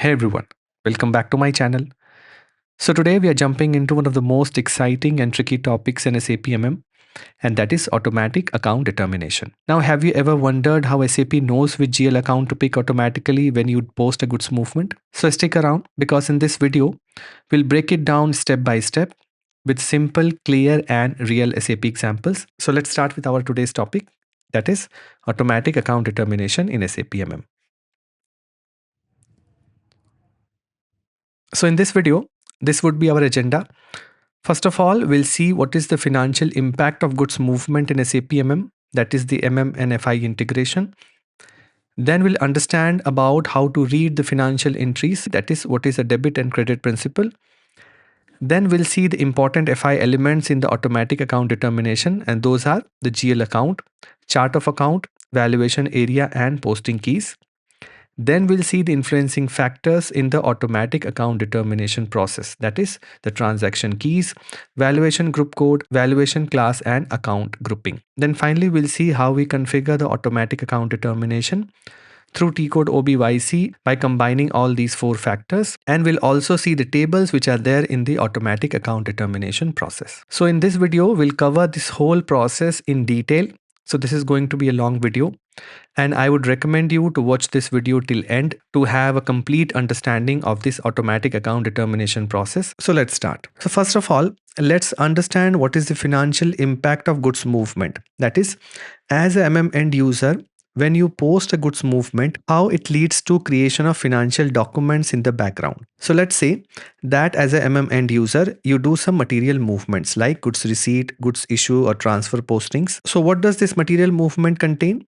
Hey everyone, welcome back to my channel. So today we are jumping into one of the most exciting and tricky topics in SAP MM, and that is automatic account determination. Now, have you ever wondered how SAP knows which GL account to pick automatically when you post a goods movement? So stick around because in this video, we'll break it down step by step with simple, clear and real SAP examples. So let's start with our today's topic, that is automatic account determination in SAP MM. So in this video, this would be our agenda. First of all, we'll see what is the financial impact of goods movement in SAP MM, that is the MM and FI integration. Then we'll understand about how to read the financial entries, that is what is a debit and credit principle. Then we'll see the important FI elements in the automatic account determination, and those are the GL account, chart of account, valuation area and posting keys. Then we'll see the influencing factors in the automatic account determination process, that is the transaction keys, valuation group code, valuation class and account grouping. Then finally we'll see how we configure the automatic account determination through T-code OBYC by combining all these four factors, and we'll also see the tables which are there in the automatic account determination process. So in this video we'll cover this whole process in detail. So this is going to be a long video, and I would recommend you to watch this video till end to have a complete understanding of this automatic account determination process. So let's start. So first of all, let's understand what is the financial impact of goods movement. That is, as a MM end user, when you post a goods movement, how it leads to creation of financial documents in the background. So let's say that as a MM end user, you do some material movements like goods receipt, goods issue or transfer postings. So what does this material movement contain?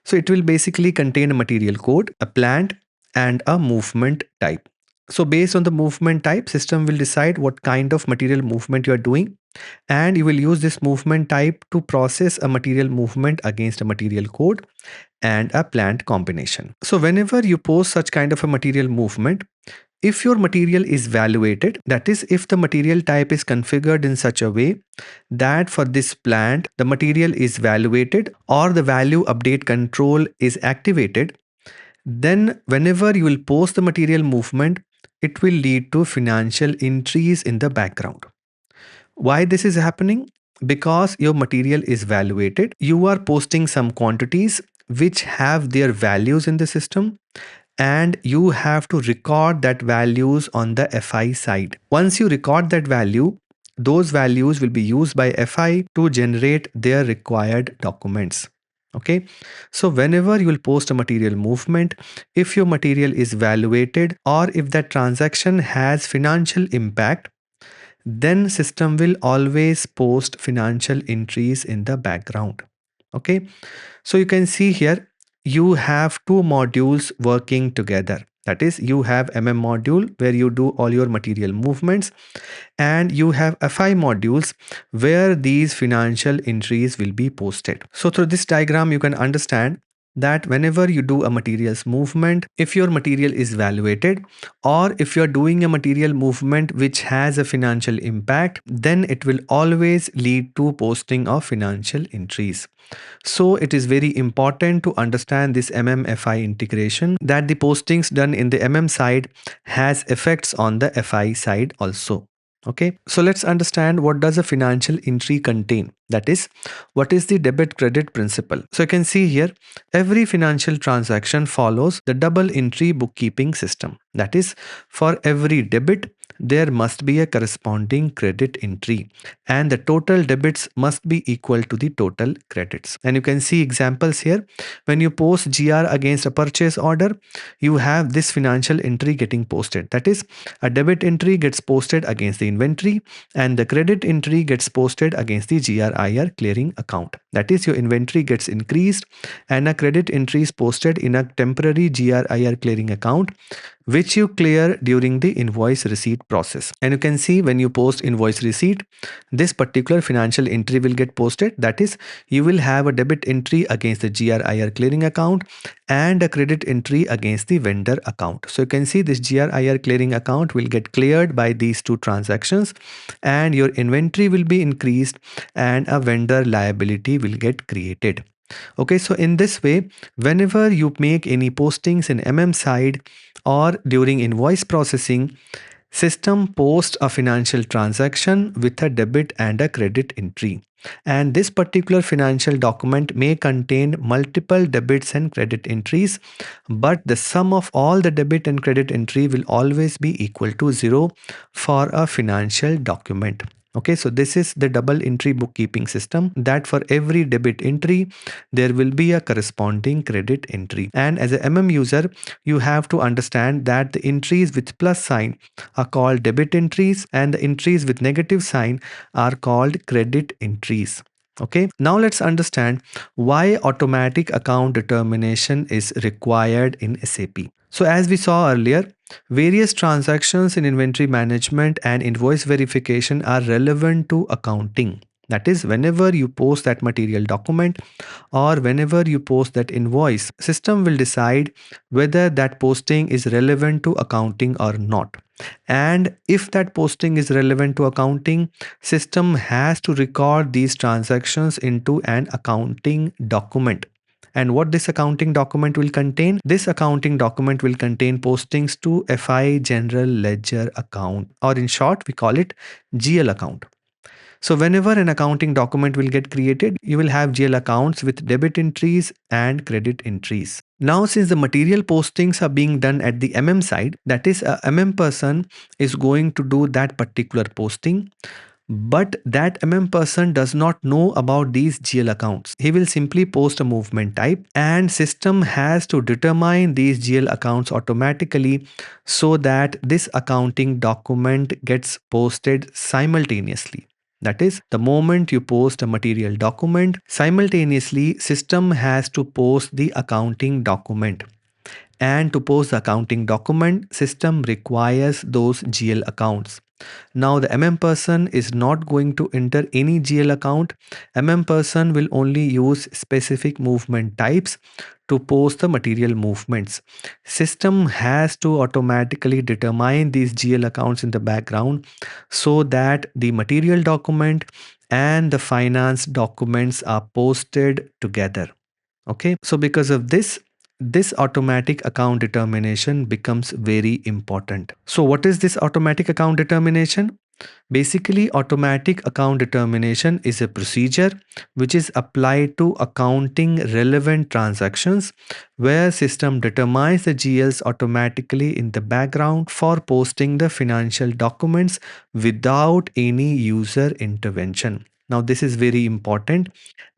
So it will basically contain a material code, a plant and a movement type. So based on the movement type, system will decide what kind of material movement you are doing, and you will use this movement type to process a material movement against a material code and a plant combination. So whenever you post such kind of a material movement, if your material is valuated, that is if the material type is configured in such a way that for this plant the material is valuated or the value update control is activated, then whenever you will post the material movement, it will lead to financial entries in the background. Why this is happening? Because your material is valuated, you are posting some quantities which have their values in the system, and you have to record that values on the FI side. Once you record that value, those values will be used by FI to generate their required documents. Okay, so whenever you will post a material movement, if your material is valuated or if that transaction has financial impact, then system will always post financial entries in the background. Okay, so you can see here you have two modules working together. That is, you have MM module where you do all your material movements, and you have FI modules where these financial entries will be posted. So through this diagram, you can understand that whenever you do a materials movement, if your material is valuated or if you're doing a material movement which has a financial impact, then it will always lead to posting of financial entries. So it is very important to understand this MM-FI integration, that the postings done in the MM side has effects on the FI side also. Okay, so let's understand what does a financial entry contain. That is, what is the debit credit principle. So you can see here, every financial transaction follows the double entry bookkeeping system. That is, for every debit, there must be a corresponding credit entry, and the total debits must be equal to the total credits. And you can see examples here. When you post GR against a purchase order, you have this financial entry getting posted. That is, a debit entry gets posted against the inventory and the credit entry gets posted against the GRIR clearing account. That is, your inventory gets increased and a credit entry is posted in a temporary GRIR clearing account which you clear during the invoice receipt process. And you can see when you post invoice receipt, this particular financial entry will get posted. That is, you will have a debit entry against the GRIR clearing account and a credit entry against the vendor account. So you can see this GRIR clearing account will get cleared by these two transactions, and your inventory will be increased and a vendor liability will get created. Okay, so in this way, whenever you make any postings in MM side or during invoice processing, system posts a financial transaction with a debit and a credit entry. And this particular financial document may contain multiple debits and credit entries, but the sum of all the debit and credit entry will always be equal to 0 for a financial document. Okay, so this is the double entry bookkeeping system, that for every debit entry, there will be a corresponding credit entry. And as a MM user, you have to understand that the entries with plus sign are called debit entries and the entries with negative sign are called credit entries. Okay, now let's understand why automatic account determination is required in SAP. So as we saw earlier, various transactions in inventory management and invoice verification are relevant to accounting. That is, whenever you post that material document or whenever you post that invoice, system will decide whether that posting is relevant to accounting or not. And if that posting is relevant to accounting, system has to record these transactions into an accounting document. And what this accounting document will contain? This accounting document will contain postings to FI general ledger account, or in short, we call it GL account. So whenever an accounting document will get created, you will have GL accounts with debit entries and credit entries. Now, since the material postings are being done at the MM side, that is, a MM person is going to do that particular posting, but that MM person does not know about these GL accounts. He will simply post a movement type, and system has to determine these GL accounts automatically so that this accounting document gets posted simultaneously. That is, the moment you post a material document, simultaneously system has to post the accounting document. And to post the accounting document, system requires those GL accounts. Now the MM person is not going to enter any GL account. MM person will only use specific movement types to post the material movements. System has to automatically determine these GL accounts in the background so that the material document and the finance documents are posted together. Okay, so because of this automatic account determination becomes very important. So what is this automatic account determination? Basically, automatic account determination is a procedure which is applied to accounting relevant transactions where system determines the GLs automatically in the background for posting the financial documents without any user intervention. Now, this is very important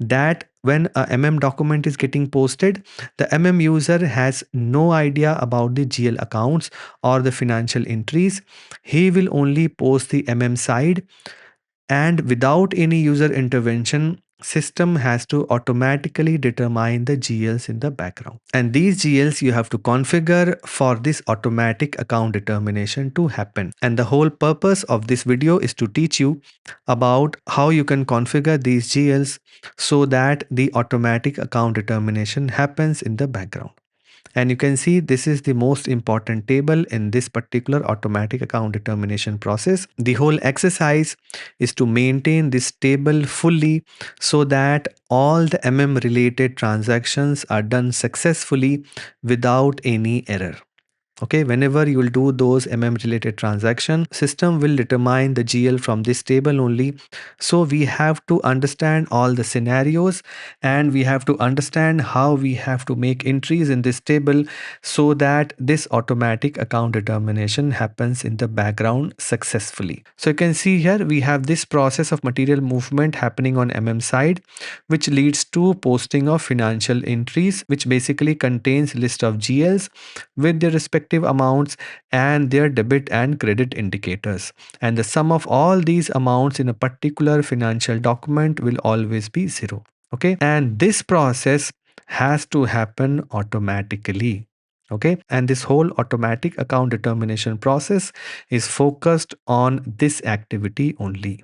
that when a MM document is getting posted, the MM user has no idea about the GL accounts or the financial entries. He will only post the MM side, and without any user intervention, system has to automatically determine the GLs in the background. And these GLs you have to configure for this automatic account determination to happen. And the whole purpose of this video is to teach you about how you can configure these GLs so that the automatic account determination happens in the background. And you can see this is the most important table in this particular automatic account determination process. The whole exercise is to maintain this table fully so that all the MM related transactions are done successfully without any error. Okay, whenever you will do those MM related transaction, system will determine the GL from this table only. So we have to understand all the scenarios and we have to understand how we have to make entries in this table so that this automatic account determination happens in the background successfully. So you can see here we have this process of material movement happening on MM side, which leads to posting of financial entries, which basically contains list of GLs with their respective amounts and their debit and credit indicators. And the sum of all these amounts in a particular financial document will always be 0. Okay, and this process has to happen automatically. Okay, and this whole automatic account determination process is focused on this activity only.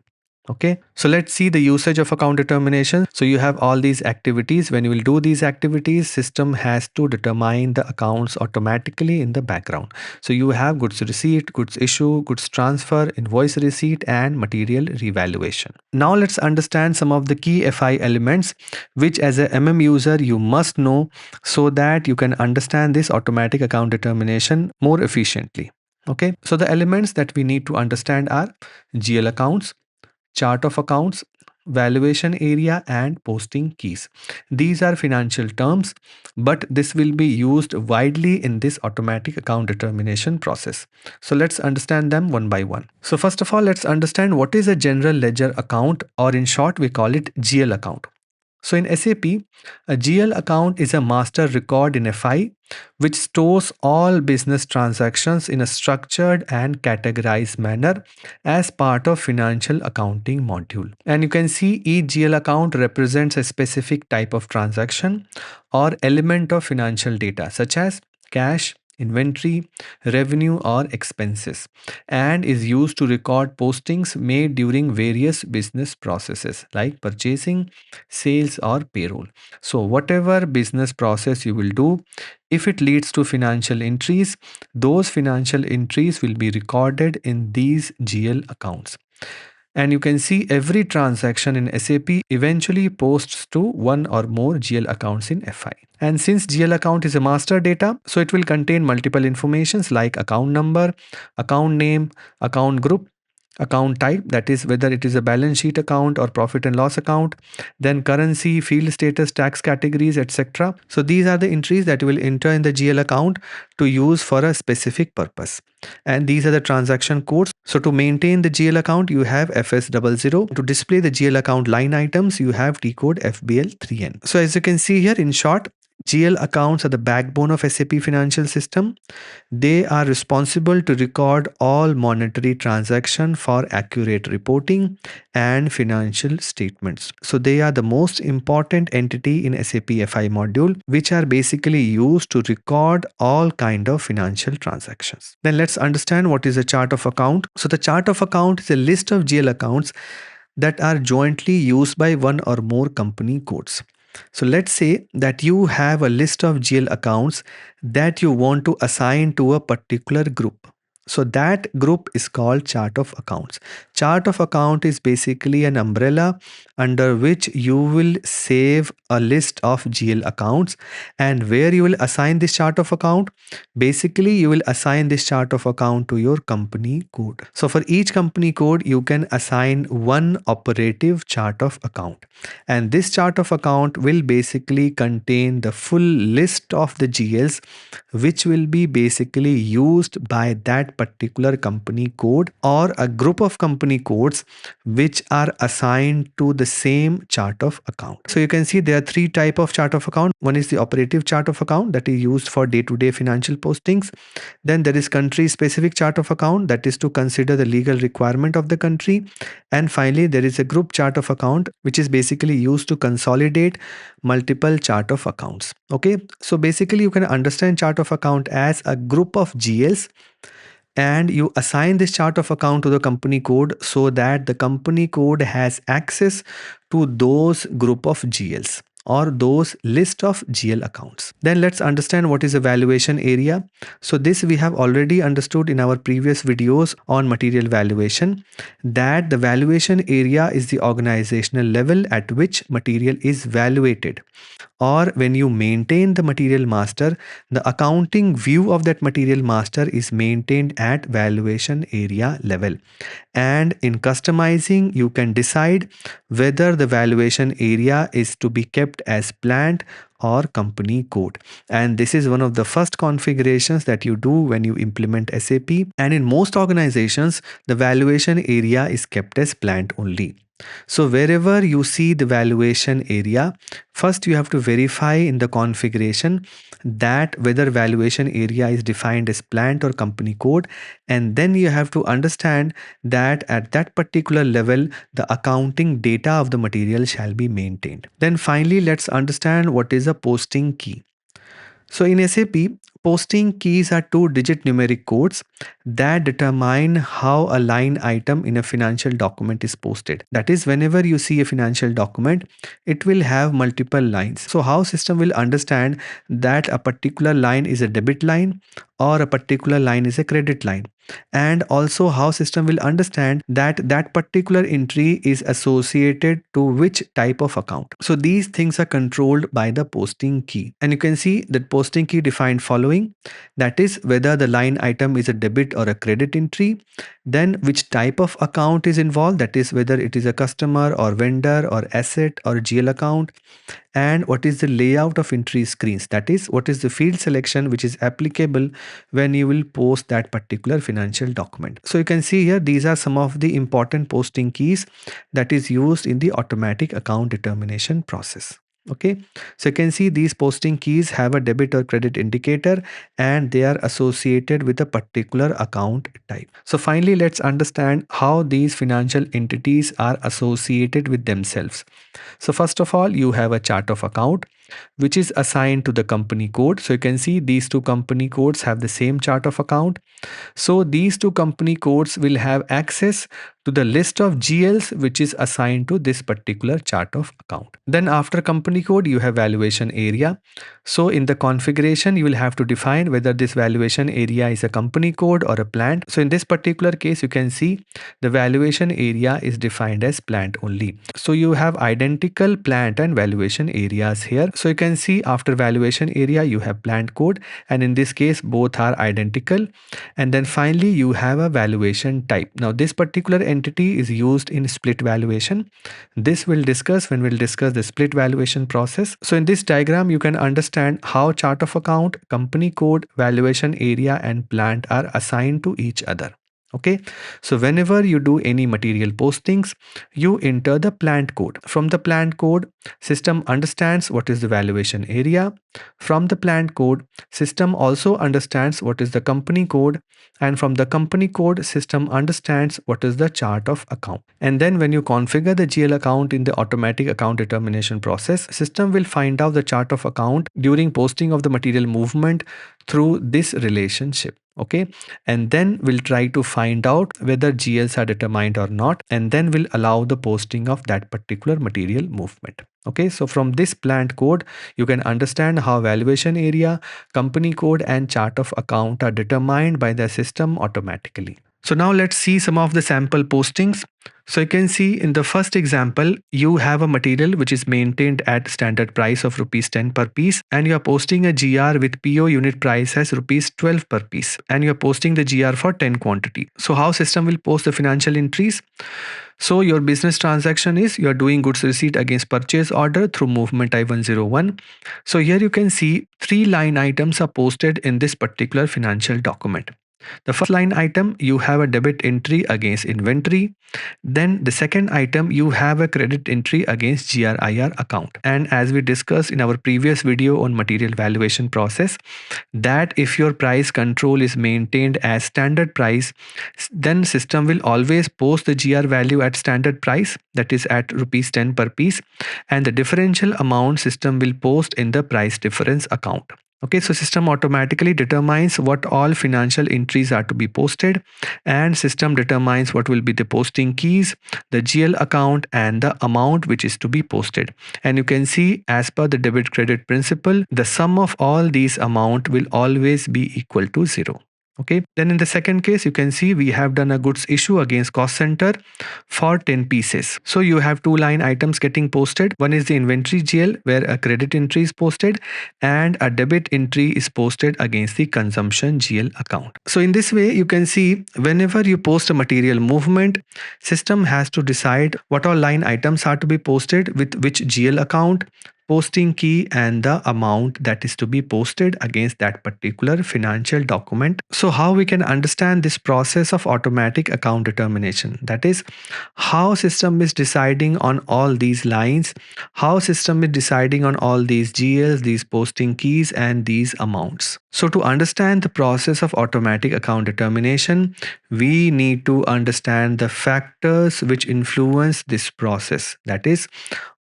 Okay, so let's see the usage of account determination. So you have all these activities. When you will do these activities, system has to determine the accounts automatically in the background. So you have goods receipt, goods issue, goods transfer, invoice receipt, and material revaluation. Now let's understand some of the key FI elements which as a MM user you must know so that you can understand this automatic account determination more efficiently. Okay, so the elements that we need to understand are GL accounts, chart of accounts, valuation area, and posting keys. These are financial terms, but this will be used widely in this automatic account determination process. So let's understand them one by one. So first of all, let's understand what is a general ledger account, or in short, we call it GL account. So in SAP, a GL account is a master record in FI which stores all business transactions in a structured and categorized manner as part of financial accounting module. And you can see each GL account represents a specific type of transaction or element of financial data such as cash, inventory, revenue, or expenses, and is used to record postings made during various business processes like purchasing, sales, or payroll. So whatever business process you will do, if it leads to financial entries, those financial entries will be recorded in these GL accounts. And you can see every transaction in SAP eventually posts to one or more GL accounts in FI. And since GL account is a master data, so it will contain multiple informations like account number, account name, account group, account type, that is whether it is a balance sheet account or profit and loss account, then currency, field status, tax categories, etc. So these are the entries that you will enter in the GL account to use for a specific purpose. And these are the transaction codes. So to maintain the GL account, you have FS00. To display the GL account line items, you have T code FBL3N. So as you can see here, in short, GL accounts are the backbone of SAP financial system. They are responsible to record all monetary transactions for accurate reporting and financial statements. So they are the most important entity in SAP FI module, which are basically used to record all kind of financial transactions. Then let's understand what is a chart of account. So the chart of account is a list of GL accounts that are jointly used by one or more company codes. So let's say that you have a list of GL accounts that you want to assign to a particular group. So that group is called chart of accounts. Chart of account is basically an umbrella under which you will save a list of GL accounts, and where you will assign this chart of account. Basically, you will assign this chart of account to your company code. So for each company code, you can assign one operative chart of account. And this chart of account will basically contain the full list of the GLs which will be basically used by that particular company code or a group of company codes which are assigned to the same chart of account. So you can see there are three types of chart of account. One is the operative chart of account that is used for day-to-day financial postings. Then there is country specific chart of account that is to consider the legal requirement of the country. And finally, there is a group chart of account which is basically used to consolidate multiple chart of accounts. Okay, so basically you can understand chart of account as a group of GLs, and you assign this chart of account to the company code so that the company code has access to those group of GLs or those list of GL accounts. Then let's understand what is a valuation area. So this we have already understood in our previous videos on material valuation, that the valuation area is the organizational level at which material is valuated. Or when you maintain the material master, the accounting view of that material master is maintained at valuation area level. And in customizing, you can decide whether the valuation area is to be kept as plant or company code. And this is one of the first configurations that you do when you implement SAP. And in most organizations, the valuation area is kept as plant only. So wherever you see the valuation area, first you have to verify in the configuration that whether valuation area is defined as plant or company code, and then you have to understand that at that particular level the accounting data of the material shall be maintained. Then finally, let's understand what is a posting key. So in SAP, Posting keys are two-digit numeric codes that determine how a line item in a financial document is posted. That is, whenever you see a financial document, it will have multiple lines. So how system will understand that a particular line is a debit line or a particular line is a credit line, and also how system will understand that that particular entry is associated to which type of account. So these things are controlled by the posting key, and you can see that posting key defined following, that is whether the line item is a debit or a credit entry, then which type of account is involved, that is whether it is a customer or vendor or asset or GL account, and what is the layout of entry screens, that is what is the field selection which is applicable when you will post that particular financial document. So you can see here these are some of the important posting keys that is used in the automatic account determination process. Okay, so you can see these posting keys have a debit or credit indicator and they are associated with a particular account type. So finally, let's understand how these financial entities are associated with themselves. So first of all, you have a chart of account which is assigned to the company code. So you can see these two company codes have the same chart of account. So these two company codes will have access to the list of GLs which is assigned to this particular chart of account. Then after company code, you have valuation area. So in the configuration, you will have to define whether this valuation area is a company code or a plant. So in this particular case, you can see the valuation area is defined as plant only. So you have identical plant and valuation areas here. So you can see after valuation area, you have plant code, and in this case, both are identical. And then finally, you have a valuation type. Now this particular entity is used in split valuation. This we'll discuss when we'll discuss the split valuation process. So in this diagram, you can understand how chart of account, company code, valuation area and plant are assigned to each other. Okay, so whenever you do any material postings, you enter the plant code. From the plant code, system understands what is the valuation area. From the plant code, system also understands what is the company code, and from the company code, system understands what is the chart of account. And then when you configure the GL account in the automatic account determination process, system will find out the chart of account during posting of the material movement through this relationship. Okay, and then we'll try to find out whether GLs are determined or not, and then we'll allow the posting of that particular material movement. Okay, so from this plant code, you can understand how valuation area, company code and chart of account are determined by the system automatically. So now let's see some of the sample postings. So you can see in the first example, you have a material which is maintained at standard price of rupees 10 per piece, and you are posting a GR with PO unit price as rupees 12 per piece, and you are posting the GR for 10 quantity. So how system will post the financial entries? So your business transaction is you are doing goods receipt against purchase order through movement I-101. So here you can see 3 line items are posted in this particular financial document. The first line item, you have a debit entry against inventory. Then the second item, you have a credit entry against GRIR account. And as we discussed in our previous video on material valuation process, that if your price control is maintained as standard price, then system will always post the GR value at standard price, that is at rupees 10 per piece, and the differential amount system will post in the price difference account. Okay, so system automatically determines what all financial entries are to be posted, and system determines what will be the posting keys, the GL account and the amount which is to be posted. And you can see as per the debit credit principle, the sum of all these amount will always be equal to 0. Okay, then in the second case, you can see we have done a goods issue against cost center for 10 pieces. So you have 2 line items getting posted. One is the inventory GL where a credit entry is posted and a debit entry is posted against the consumption GL account. So in this way, you can see whenever you post a material movement, system has to decide what all line items are to be posted with which GL account, posting key and the amount that is to be posted against that particular financial document. So how we can understand this process of automatic account determination, that is how system is deciding on all these lines, how system is deciding on all these GLs, these posting keys and these amounts. So to understand the process of automatic account determination, we need to understand the factors which influence this process, that is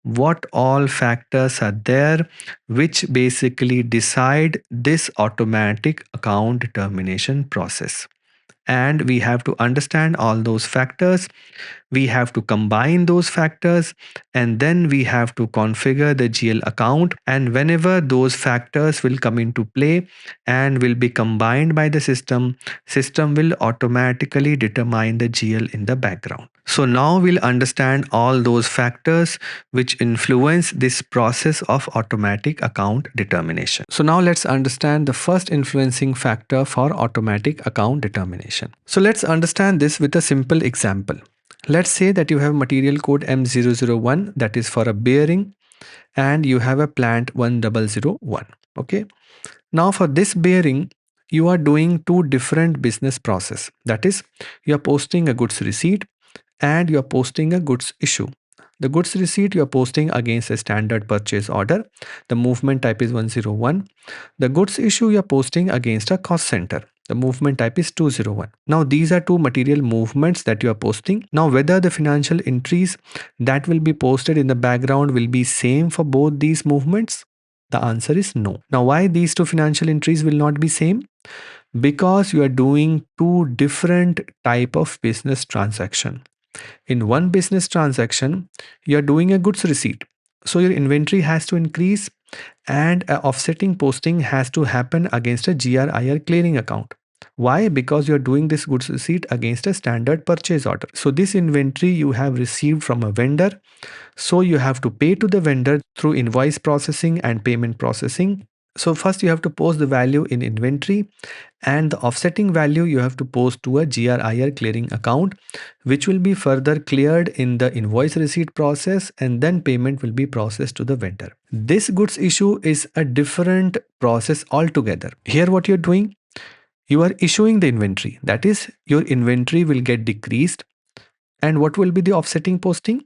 what all factors are there which basically decide this automatic account determination process. And we have to understand all those factors, we have to combine those factors, and then we have to configure the GL account. And whenever those factors will come into play and will be combined by the system will automatically determine the GL in the background. So now we'll understand all those factors which influence this process of automatic account determination. So now let's understand the first influencing factor for automatic account determination. So let's understand this with a simple example. Let's say that you have material code M001, that is for a bearing, and you have a plant 1001. Okay. Now for this bearing, you are doing two different business process. That is, you are posting a goods receipt and you are posting a goods issue. The goods receipt you are posting against a standard purchase order. The movement type is 101. The goods issue you are posting against a cost center. The movement type is 201. Now these are two material movements that you are posting. Now whether the financial entries that will be posted in the background will be same for both these movements? The answer is no. Now why these two financial entries will not be same? Because you are doing two different type of business transaction. In one business transaction, you are doing a goods receipt. So your inventory has to increase and a offsetting posting has to happen against a GRIR clearing account. Why? Because you are doing this goods receipt against a standard purchase order. So this inventory you have received from a vendor. So you have to pay to the vendor through invoice processing and payment processing. So first you have to post the value in inventory, and the offsetting value you have to post to a GRIR clearing account, which will be further cleared in the invoice receipt process, and then payment will be processed to the vendor. This goods issue is a different process altogether. Here what you're doing, you are issuing the inventory. That is, your inventory will get decreased. And what will be the offsetting posting?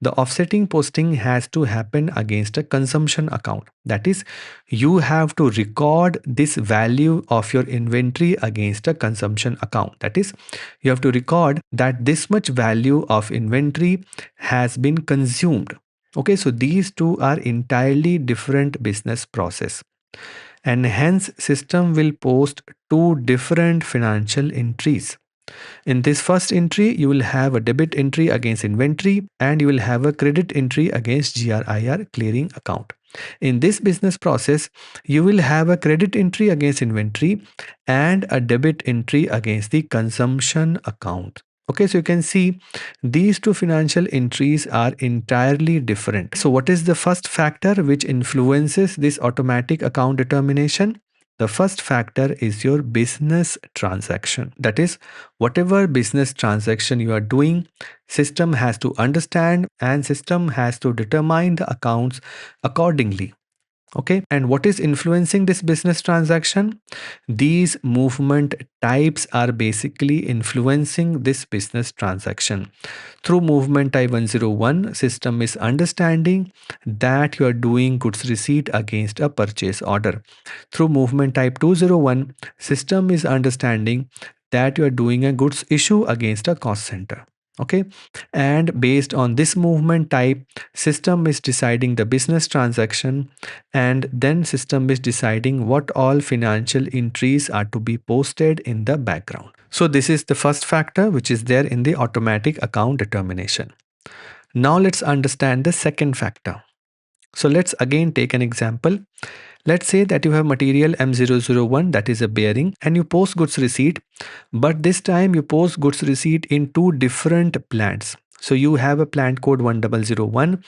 The offsetting posting has to happen against a consumption account. That is, you have to record this value of your inventory against a consumption account. That is, you have to record that this much value of inventory has been consumed. Okay, so these two are entirely different business process. And hence system will post two different financial entries. In this first entry, you will have a debit entry against inventory and you will have a credit entry against GRIR clearing account. In this business process, you will have a credit entry against inventory and a debit entry against the consumption account. Okay, so you can see these two financial entries are entirely different. So what is the first factor which influences this automatic account determination? The first factor is your business transaction. That is, whatever business transaction you are doing, system has to understand and system has to determine the accounts accordingly. Okay, and what is influencing this business transaction? These movement types are basically influencing this business transaction. Through movement type 101, system is understanding that you are doing goods receipt against a purchase order. Through movement type 201, system is understanding that you are doing a goods issue against a cost center. Okay, and based on this movement type, system is deciding the business transaction, and then system is deciding what all financial entries are to be posted in the background. So this is the first factor which is there in the automatic account determination. Now let's understand the second factor. So let's again take an example. Let's say that you have material M001, that is a bearing, and you post goods receipt, but this time you post goods receipt in two different plants. So you have a plant code 1001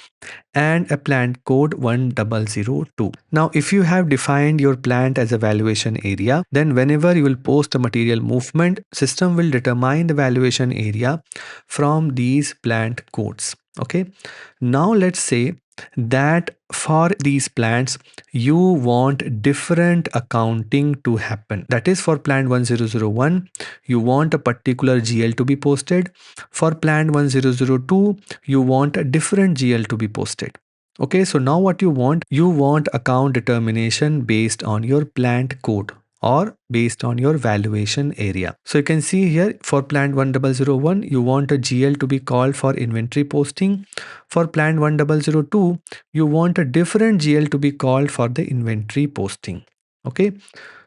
and a plant code 1002. Now, if you have defined your plant as a valuation area, then whenever you will post a material movement, system will determine the valuation area from these plant codes. Okay. Now let's say that for these plants you want different accounting to happen. That is, for plant 1001 you want a particular GL to be posted. For plant 1002 you want a different GL to be posted. Okay, so now what you want account determination based on your plant code. or based on your valuation area. So you can see here for plant 1001, you want a GL to be called for inventory posting. For plant 1002, you want a different GL to be called for the inventory posting. Okay.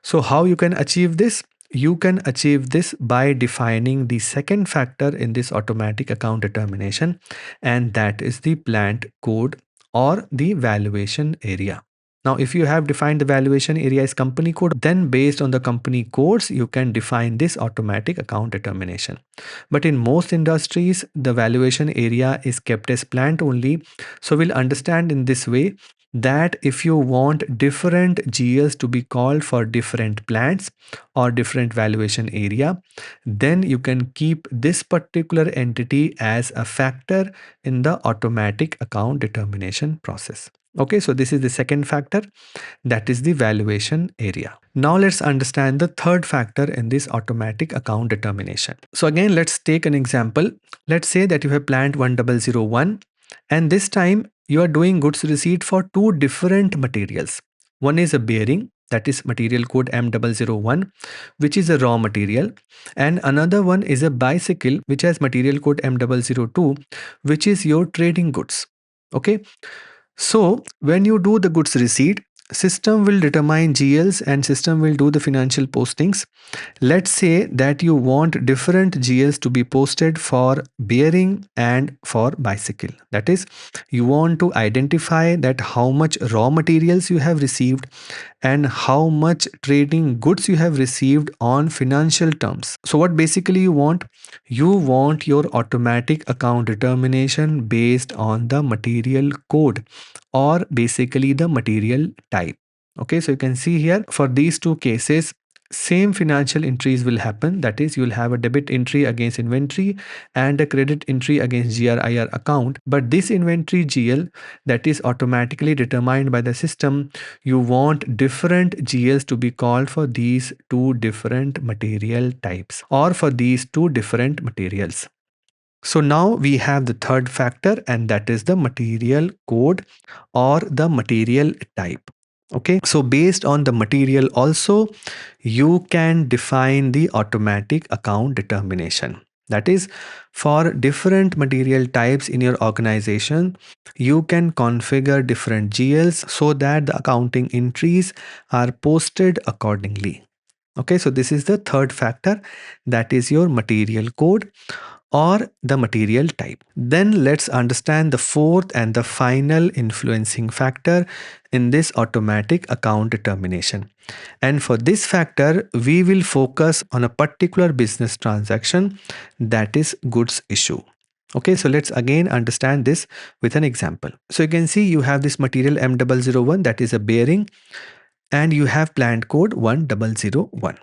So how you can achieve this? You can achieve this by defining the second factor in this automatic account determination, and that is the plant code or the valuation area. Now, if you have defined the valuation area as company code, then based on the company codes, you can define this automatic account determination. But in most industries, the valuation area is kept as plant only. So we'll understand in this way that if you want different GLs to be called for different plants or different valuation area, then you can keep this particular entity as a factor in the automatic account determination process. Okay, so this is the second factor, that is the valuation area. Now let's understand the third factor in this automatic account determination. So again, let's take an example. Let's say that you have plant 1001 and this time you are doing goods receipt for two different materials. One is a bearing, that is material code M001, which is a raw material, and another one is a bicycle which has material code M002, which is your trading goods. Okay. So when you do the goods receipt, system will determine GLs and system will do the financial postings. Let's say that you want different GLs to be posted for bearing and for bicycle. That is, you want to identify that how much raw materials you have received and how much trading goods you have received on financial terms. So what basically you want? You want your automatic account determination based on the material code or basically the material type. Okay, so you can see here for these two cases, same financial entries will happen. That is, you'll have a debit entry against inventory and a credit entry against GRIR account. But this inventory GL that is automatically determined by the system, you want different GLs to be called for these two different material types or for these two different materials. So now we have the third factor, and that is the material code or the material type. Okay, so based on the material also, you can define the automatic account determination. That is, for different material types in your organization, you can configure different GLs so that the accounting entries are posted accordingly. Okay, so this is the third factor, that is your material code or the material type. Then let's understand the fourth and the final influencing factor in this automatic account determination. And for this factor, we will focus on a particular business transaction, that is goods issue. Okay, so let's again understand this with an example. So you can see you have this material M001, that is a bearing, and you have plant code 1001.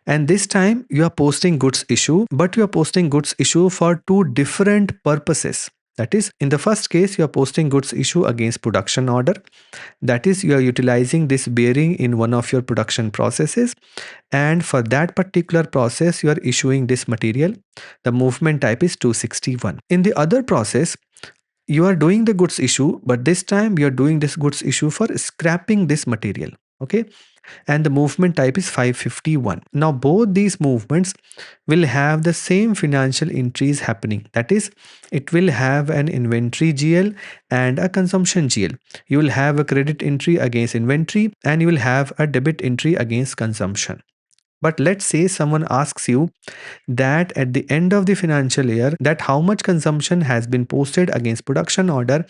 And this time you are posting goods issue, but you are posting goods issue for two different purposes. That is, in the first case, you are posting goods issue against production order. That is, you are utilizing this bearing in one of your production processes. And for that particular process, you are issuing this material. The movement type is 261. In the other process, you are doing the goods issue, but this time you are doing this goods issue for scrapping this material. Okay, and the movement type is 551. Now both these movements will have the same financial entries happening. That is, it will have an inventory GL and a consumption GL. You will have a credit entry against inventory and you will have a debit entry against consumption. But let's say someone asks you that at the end of the financial year, that how much consumption has been posted against production order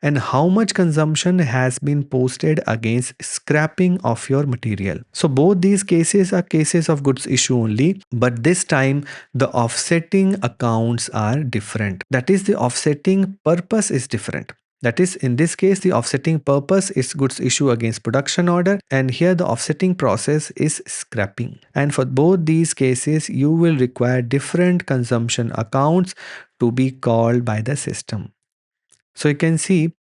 and how much consumption has been posted against scrapping of your material. So both these cases are cases of goods issue only, but this time the offsetting accounts are different. That is, the offsetting purpose is different. That is, in this case, the offsetting purpose is goods issue against production order, and here the offsetting process is scrapping. And for both these cases, you will require different consumption accounts to be called by the system. So you can see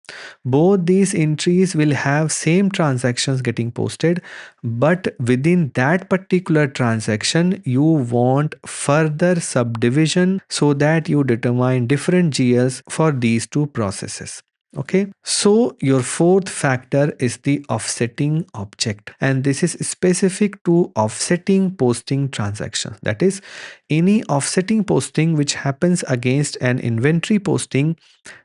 both these entries will have same transactions getting posted, but within that particular transaction, you want further subdivision so that you determine different GLs for these two processes. Okay, so your fourth factor is the offsetting object, and this is specific to offsetting posting transaction. That is, any offsetting posting which happens against an inventory posting,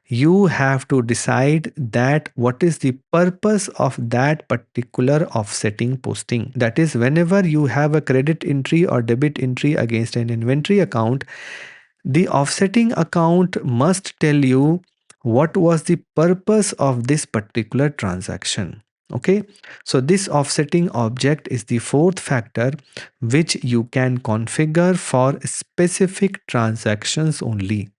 you have to decide that what is the purpose of that particular offsetting posting. That is, whenever you have a credit entry or debit entry against an inventory account, the offsetting account must tell you what was the purpose of this particular transaction. Okay, so this offsetting object is the fourth factor which you can configure for specific transactions only.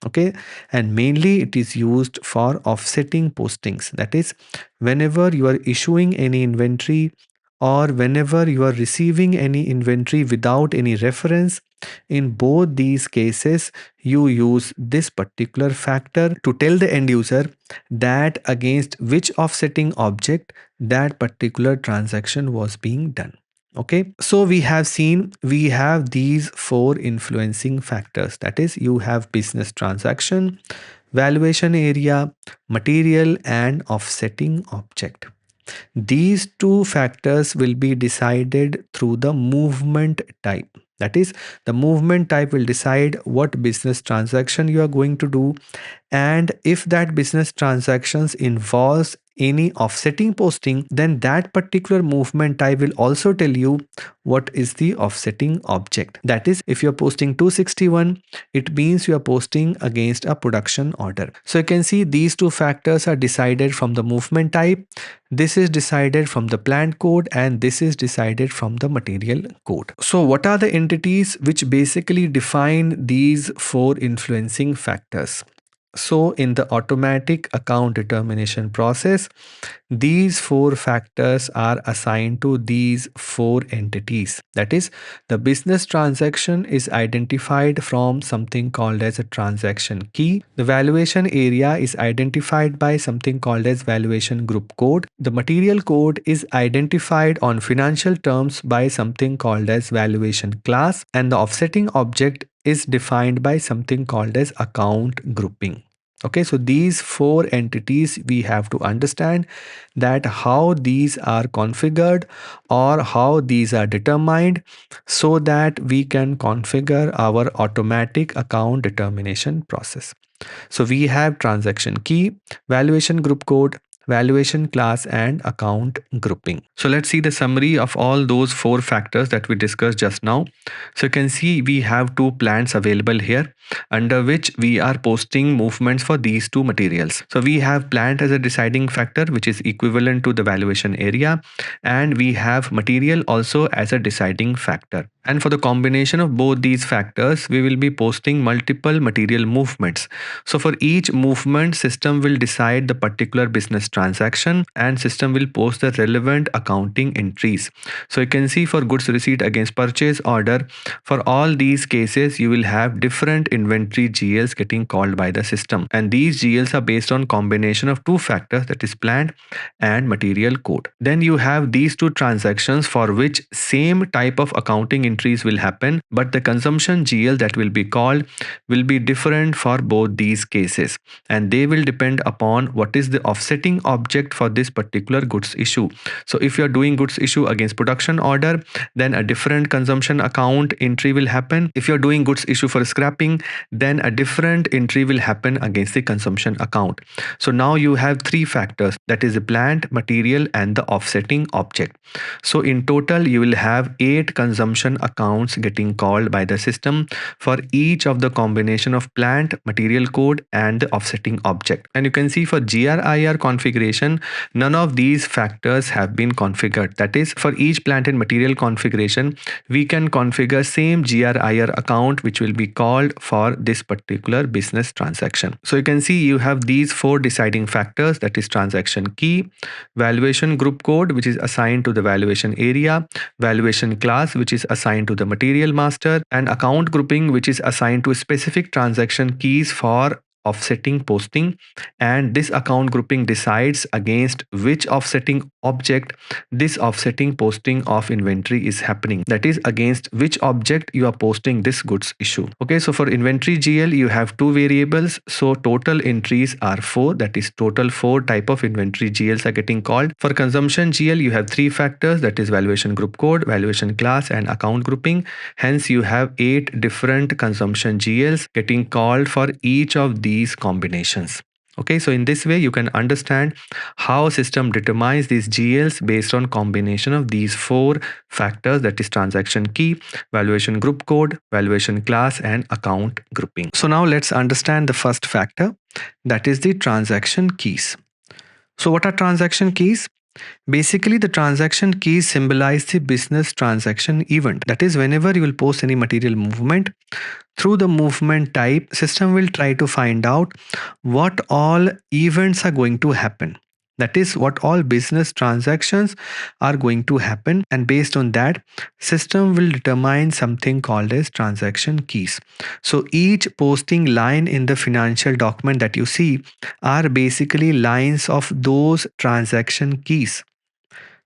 Okay, and mainly it is used for offsetting postings. That is, whenever you are issuing any inventory or whenever you are receiving any inventory without any reference, in both these cases you use this particular factor to tell the end user that against which offsetting object that particular transaction was being done. Okay, so we have seen we have these four influencing factors. That is, you have business transaction, valuation area, material, and offsetting object. These two factors will be decided through the movement type. That is, the movement type will decide what business transaction you are going to do, and if that business transactions involves any offsetting posting, then that particular movement type will also tell you what is the offsetting object. That is, if you're posting 261, it means you are posting against a production order. So you can see these two factors are decided from the movement type, this is decided from the plant code, and this is decided from the material code. So what are the entities which basically define these four influencing factors? So in the automatic account determination process, these four factors are assigned to these four entities. That is, the business transaction is identified from something called as a transaction key. The valuation area is identified by something called as valuation group code. The material code is identified on financial terms by something called as valuation class, and the offsetting object is defined by something called as account grouping. Okay, so these four entities we have to understand that how these are configured or how these are determined so that we can configure our automatic account determination process. So we have transaction key, valuation group code, valuation class, and account grouping. So let's see the summary of all those four factors that we discussed just now. So you can see we have two plants available here under which we are posting movements for these two materials. So we have plant as a deciding factor which is equivalent to the valuation area, and we have material also as a deciding factor. And for the combination of both these factors, we will be posting multiple material movements. So for each movement, system will decide the particular business transaction and system will post the relevant accounting entries. So you can see for goods receipt against purchase order, for all these cases, you will have different inventory GLs getting called by the system. And these GLs are based on combination of two factors, that is plant and material code. Then you have these two transactions for which same type of accounting entries will happen, but the consumption GL that will be called will be different for both these cases, and they will depend upon what is the offsetting object for this particular goods issue. So if you are doing goods issue against production order, then a different consumption account entry will happen. If you're doing goods issue for scrapping, then a different entry will happen against the consumption account. So now you have three factors, that is the plant, material, and the offsetting object. So in total, you will have 8 consumption accounts getting called by the system for each of the combination of plant, material code, and the offsetting object. And you can see for GRIR configuration, none of these factors have been configured. That is, for each plant and material configuration, we can configure same GRIR account which will be called for this particular business transaction. So you can see you have these 4 deciding factors, that is transaction key, valuation group code which is assigned to the valuation area, valuation class which is assigned to the material master, and account grouping which is assigned to specific transaction keys for offsetting posting, and this account grouping decides against which offsetting object this offsetting posting of inventory is happening. That is, against which object you are posting this goods issue. Okay, so for inventory GL, you have two variables. So total entries are 4, that is total 4 type of inventory GLs are getting called. For consumption GL, you have 3 factors, that is valuation group code, valuation class, and account grouping. Hence, you have 8 different consumption GLs getting called for each of these combinations. Okay, so in this way you can understand how system determines these GLs based on combination of these 4 factors, that is transaction key, valuation group code, valuation class, and account grouping. So now let's understand the first factor, that is the transaction keys. So what are transaction keys? Basically, the transaction keys symbolize the business transaction event. That is, whenever you will post any material movement, through the movement type, system will try to find out what all events are going to happen. That is, what all business transactions are going to happen, and based on that, system will determine something called as transaction keys. So each posting line in the financial document that you see are basically lines of those transaction keys.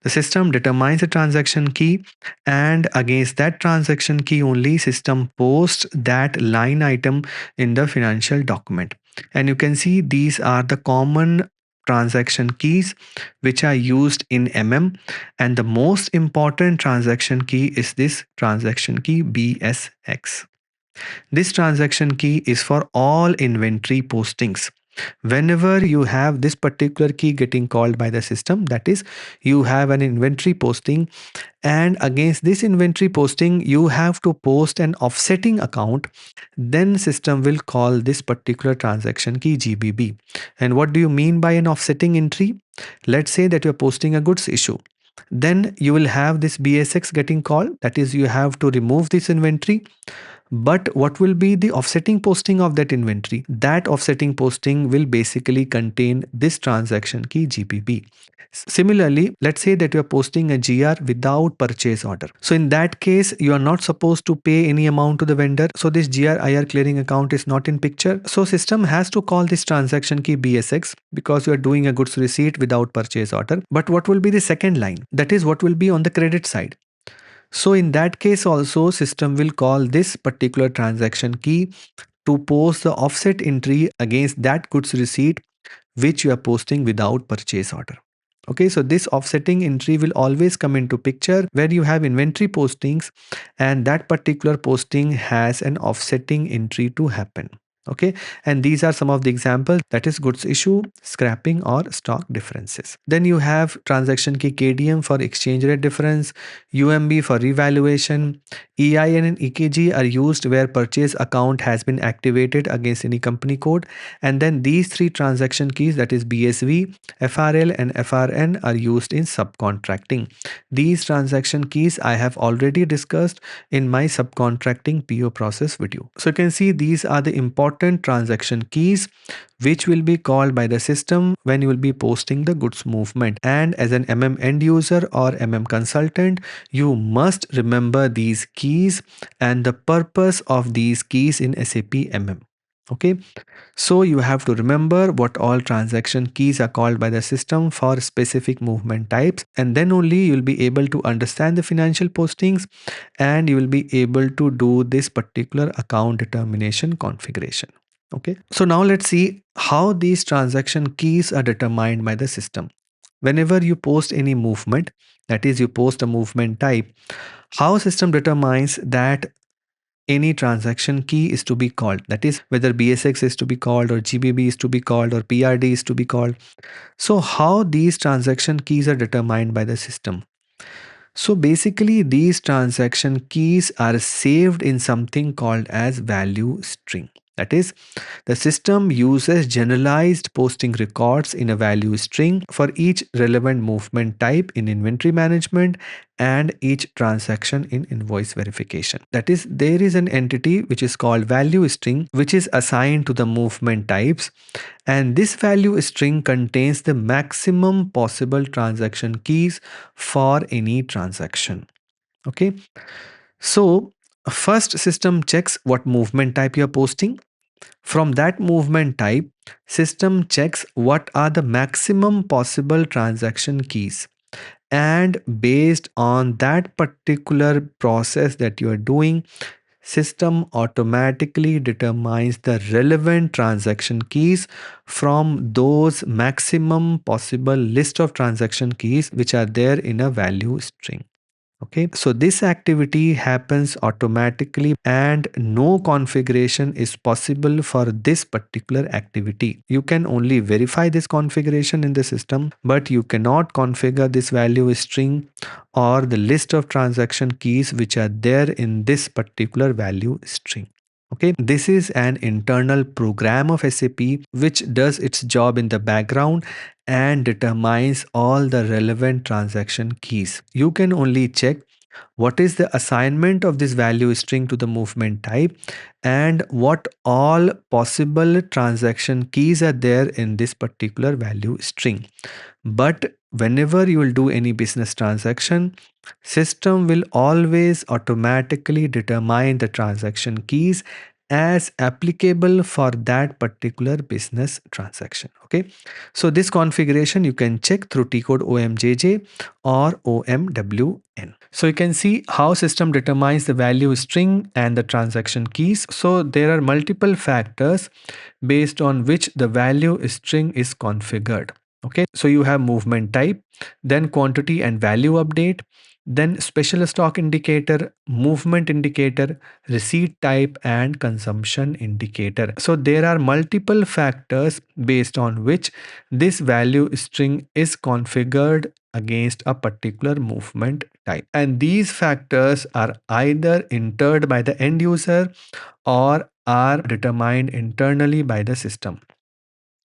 The system determines a transaction key, and against that transaction key only system posts that line item in the financial document. And you can see these are the common transaction keys which are used in MM, and the most important transaction key is this transaction key BSX. This transaction key is for all inventory postings. Whenever you have this particular key getting called by the system, that is, you have an inventory posting, and against this inventory posting you have to post an offsetting account, then system will call this particular transaction key GBB. And what do you mean by an offsetting entry? Let's say that you're posting a goods issue. Then you will have this BSX getting called, that is, you have to remove this inventory. But what will be the offsetting posting of that inventory? That offsetting posting will basically contain this transaction key GPB. Similarly, let's say that you are posting a GR without purchase order. So in that case, you are not supposed to pay any amount to the vendor. So this GR IR clearing account is not in picture. So system has to call this transaction key BSX because you are doing a goods receipt without purchase order. But what will be the second line? That is what will be on the credit side. So in that case also, system will call this particular transaction key to post the offset entry against that goods receipt which you are posting without purchase order. Okay, so this offsetting entry will always come into picture where you have inventory postings and that particular posting has an offsetting entry to happen. Okay, and these are some of the examples, that is goods issue, scrapping, or stock differences. Then you have transaction key KDM for exchange rate difference, UMB for revaluation, EIN and EKG are used where purchase account has been activated against any company code, and then these 3 transaction keys, that is BSV, FRL, and FRN, are used in subcontracting. These transaction keys I have already discussed in my subcontracting PO process video. So you can see these are the important transaction keys which will be called by the system when you will be posting the goods movement. And as an MM end user or MM consultant, you must remember these keys and the purpose of these keys in SAP MM. Okay, so you have to remember what all transaction keys are called by the system for specific movement types, and then only you will be able to understand the financial postings and you will be able to do this particular account determination configuration. Okay, so now let's see how these transaction keys are determined by the system. Whenever you post any movement, that is, you post a movement type, how system determines that any transaction key is to be called, that is, whether BSX is to be called or GBB is to be called or PRD is to be called. So how these transaction keys are determined by the system? So basically these transaction keys are saved in something called as value string. That is, the system uses generalized posting records in a value string for each relevant movement type in inventory management and each transaction in invoice verification. That is, there is an entity which is called value string which is assigned to the movement types, and this value string contains the maximum possible transaction keys for any transaction. Okay, so first system checks what movement type you are posting. From that movement type, system checks what are the maximum possible transaction keys, and based on that particular process that you are doing, system automatically determines the relevant transaction keys from those maximum possible list of transaction keys which are there in a value string. Okay, so this activity happens automatically and no configuration is possible for this particular activity. You can only verify this configuration in the system, but you cannot configure this value string or the list of transaction keys which are there in this particular value string. Okay, this is an internal program of SAP which does its job in the background and determines all the relevant transaction keys. You can only check what is the assignment of this value string to the movement type and what all possible transaction keys are there in this particular value string. But whenever you will do any business transaction, system will always automatically determine the transaction keys as applicable for that particular business transaction. Okay, so this configuration you can check through T-code OMJJ or OMWN. So you can see how system determines the value string and the transaction keys. So there are multiple factors based on which the value string is configured. Okay, so you have movement type, then quantity and value update, then special stock indicator, movement indicator, receipt type, and consumption indicator. So there are multiple factors based on which this value string is configured against a particular movement type. And these factors are either entered by the end user or are determined internally by the system.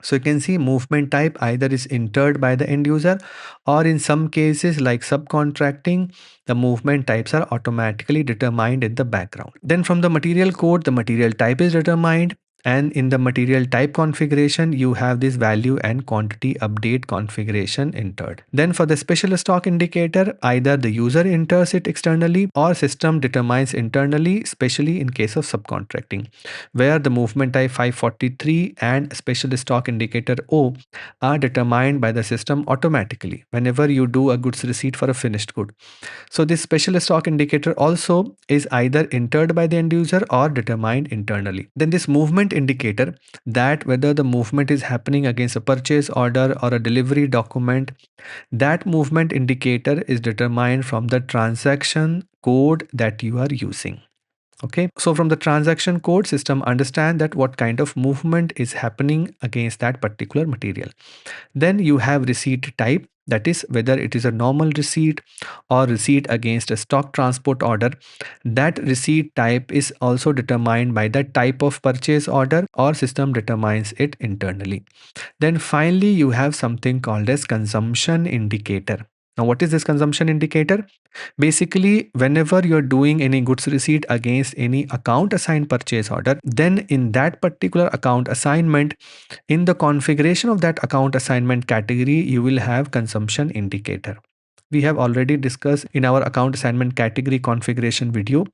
So you can see movement type either is entered by the end user, or in some cases like subcontracting, the movement types are automatically determined in the background. Then from the material code, the material type is determined, and in the material type configuration, you have this value and quantity update configuration entered. Then for the special stock indicator, either the user enters it externally or system determines internally, especially in case of subcontracting, where the movement type 543 and special stock indicator O are determined by the system automatically whenever you do a goods receipt for a finished good. So this special stock indicator also is either entered by the end user or determined internally. Then this movement indicator, that whether the movement is happening against a purchase order or a delivery document, that movement indicator is determined from the transaction code that you are using. Okay, so from the transaction code, system understand that what kind of movement is happening against that particular material. Then you have receipt type, that is whether it is a normal receipt or receipt against a stock transport order. That receipt type is also determined by the type of purchase order, or system determines it internally. Then finally you have something called as consumption indicator. Now what is this consumption indicator? Basically, whenever you're doing any goods receipt against any account assigned purchase order, then in that particular account assignment, in the configuration of that account assignment category, you will have consumption indicator. We have already discussed in our account assignment category configuration video.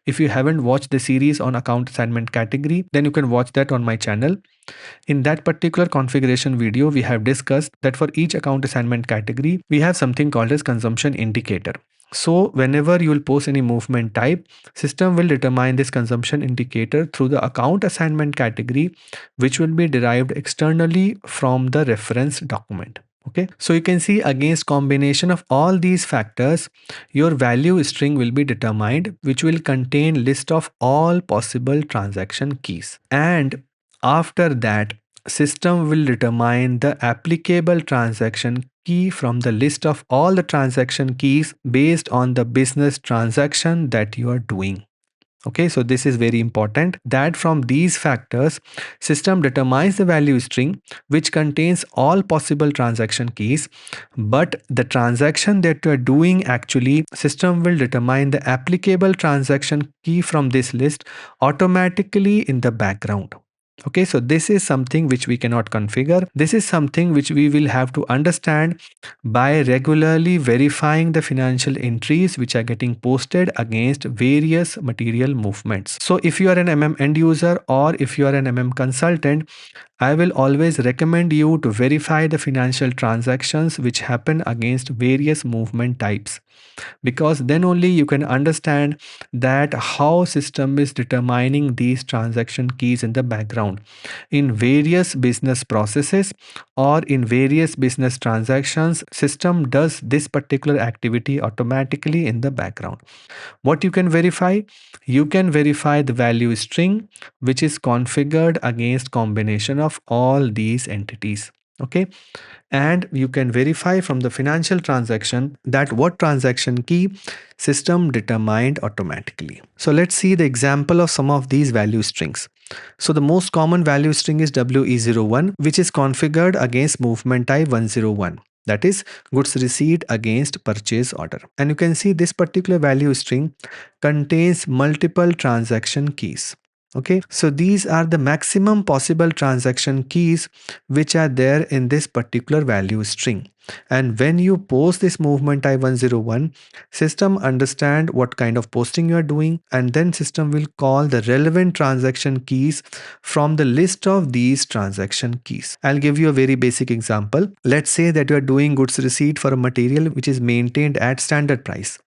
If you haven't watched the series on account assignment category, then you can watch that on my channel. In that particular configuration video, we have discussed that for each account assignment category, we have something called as consumption indicator. So whenever you will post any movement type, system will determine this consumption indicator through the account assignment category, which will be derived externally from the reference document. Okay, so you can see against combination of all these factors, your value string will be determined, which will contain list of all possible transaction keys. And after that, system will determine the applicable transaction key from the list of all the transaction keys based on the business transaction that you are doing. Okay, so this is very important, that from these factors, system determines the value string which contains all possible transaction keys, but the transaction that you are doing, actually system will determine the applicable transaction key from this list automatically in the background. Okay, so this is something which we cannot configure. This is something which we will have to understand by regularly verifying the financial entries which are getting posted against various material movements. So if you are an MM end user or if you are an MM consultant, I will always recommend you to verify the financial transactions which happen against various movement types, because then only you can understand that how system is determining these transaction keys in the background in various business processes or in various business transactions. System does this particular activity automatically in the background. What you can verify? You can verify the value string which is configured against combination of all these entities. Okay, and you can verify from the financial transaction that what transaction key system determined automatically. So let's see the example of some of these value strings. So the most common value string is WE01, which is configured against movement type 101, that is goods receipt against purchase order. And you can see this particular value string contains multiple transaction keys. Okay, so these are the maximum possible transaction keys which are there in this particular value string. And when you post this movement type 101, system understand what kind of posting you are doing, and then system will call the relevant transaction keys from the list of these transaction keys. I'll give you a very basic example. Let's say that you are doing goods receipt for a material which is maintained at standard price,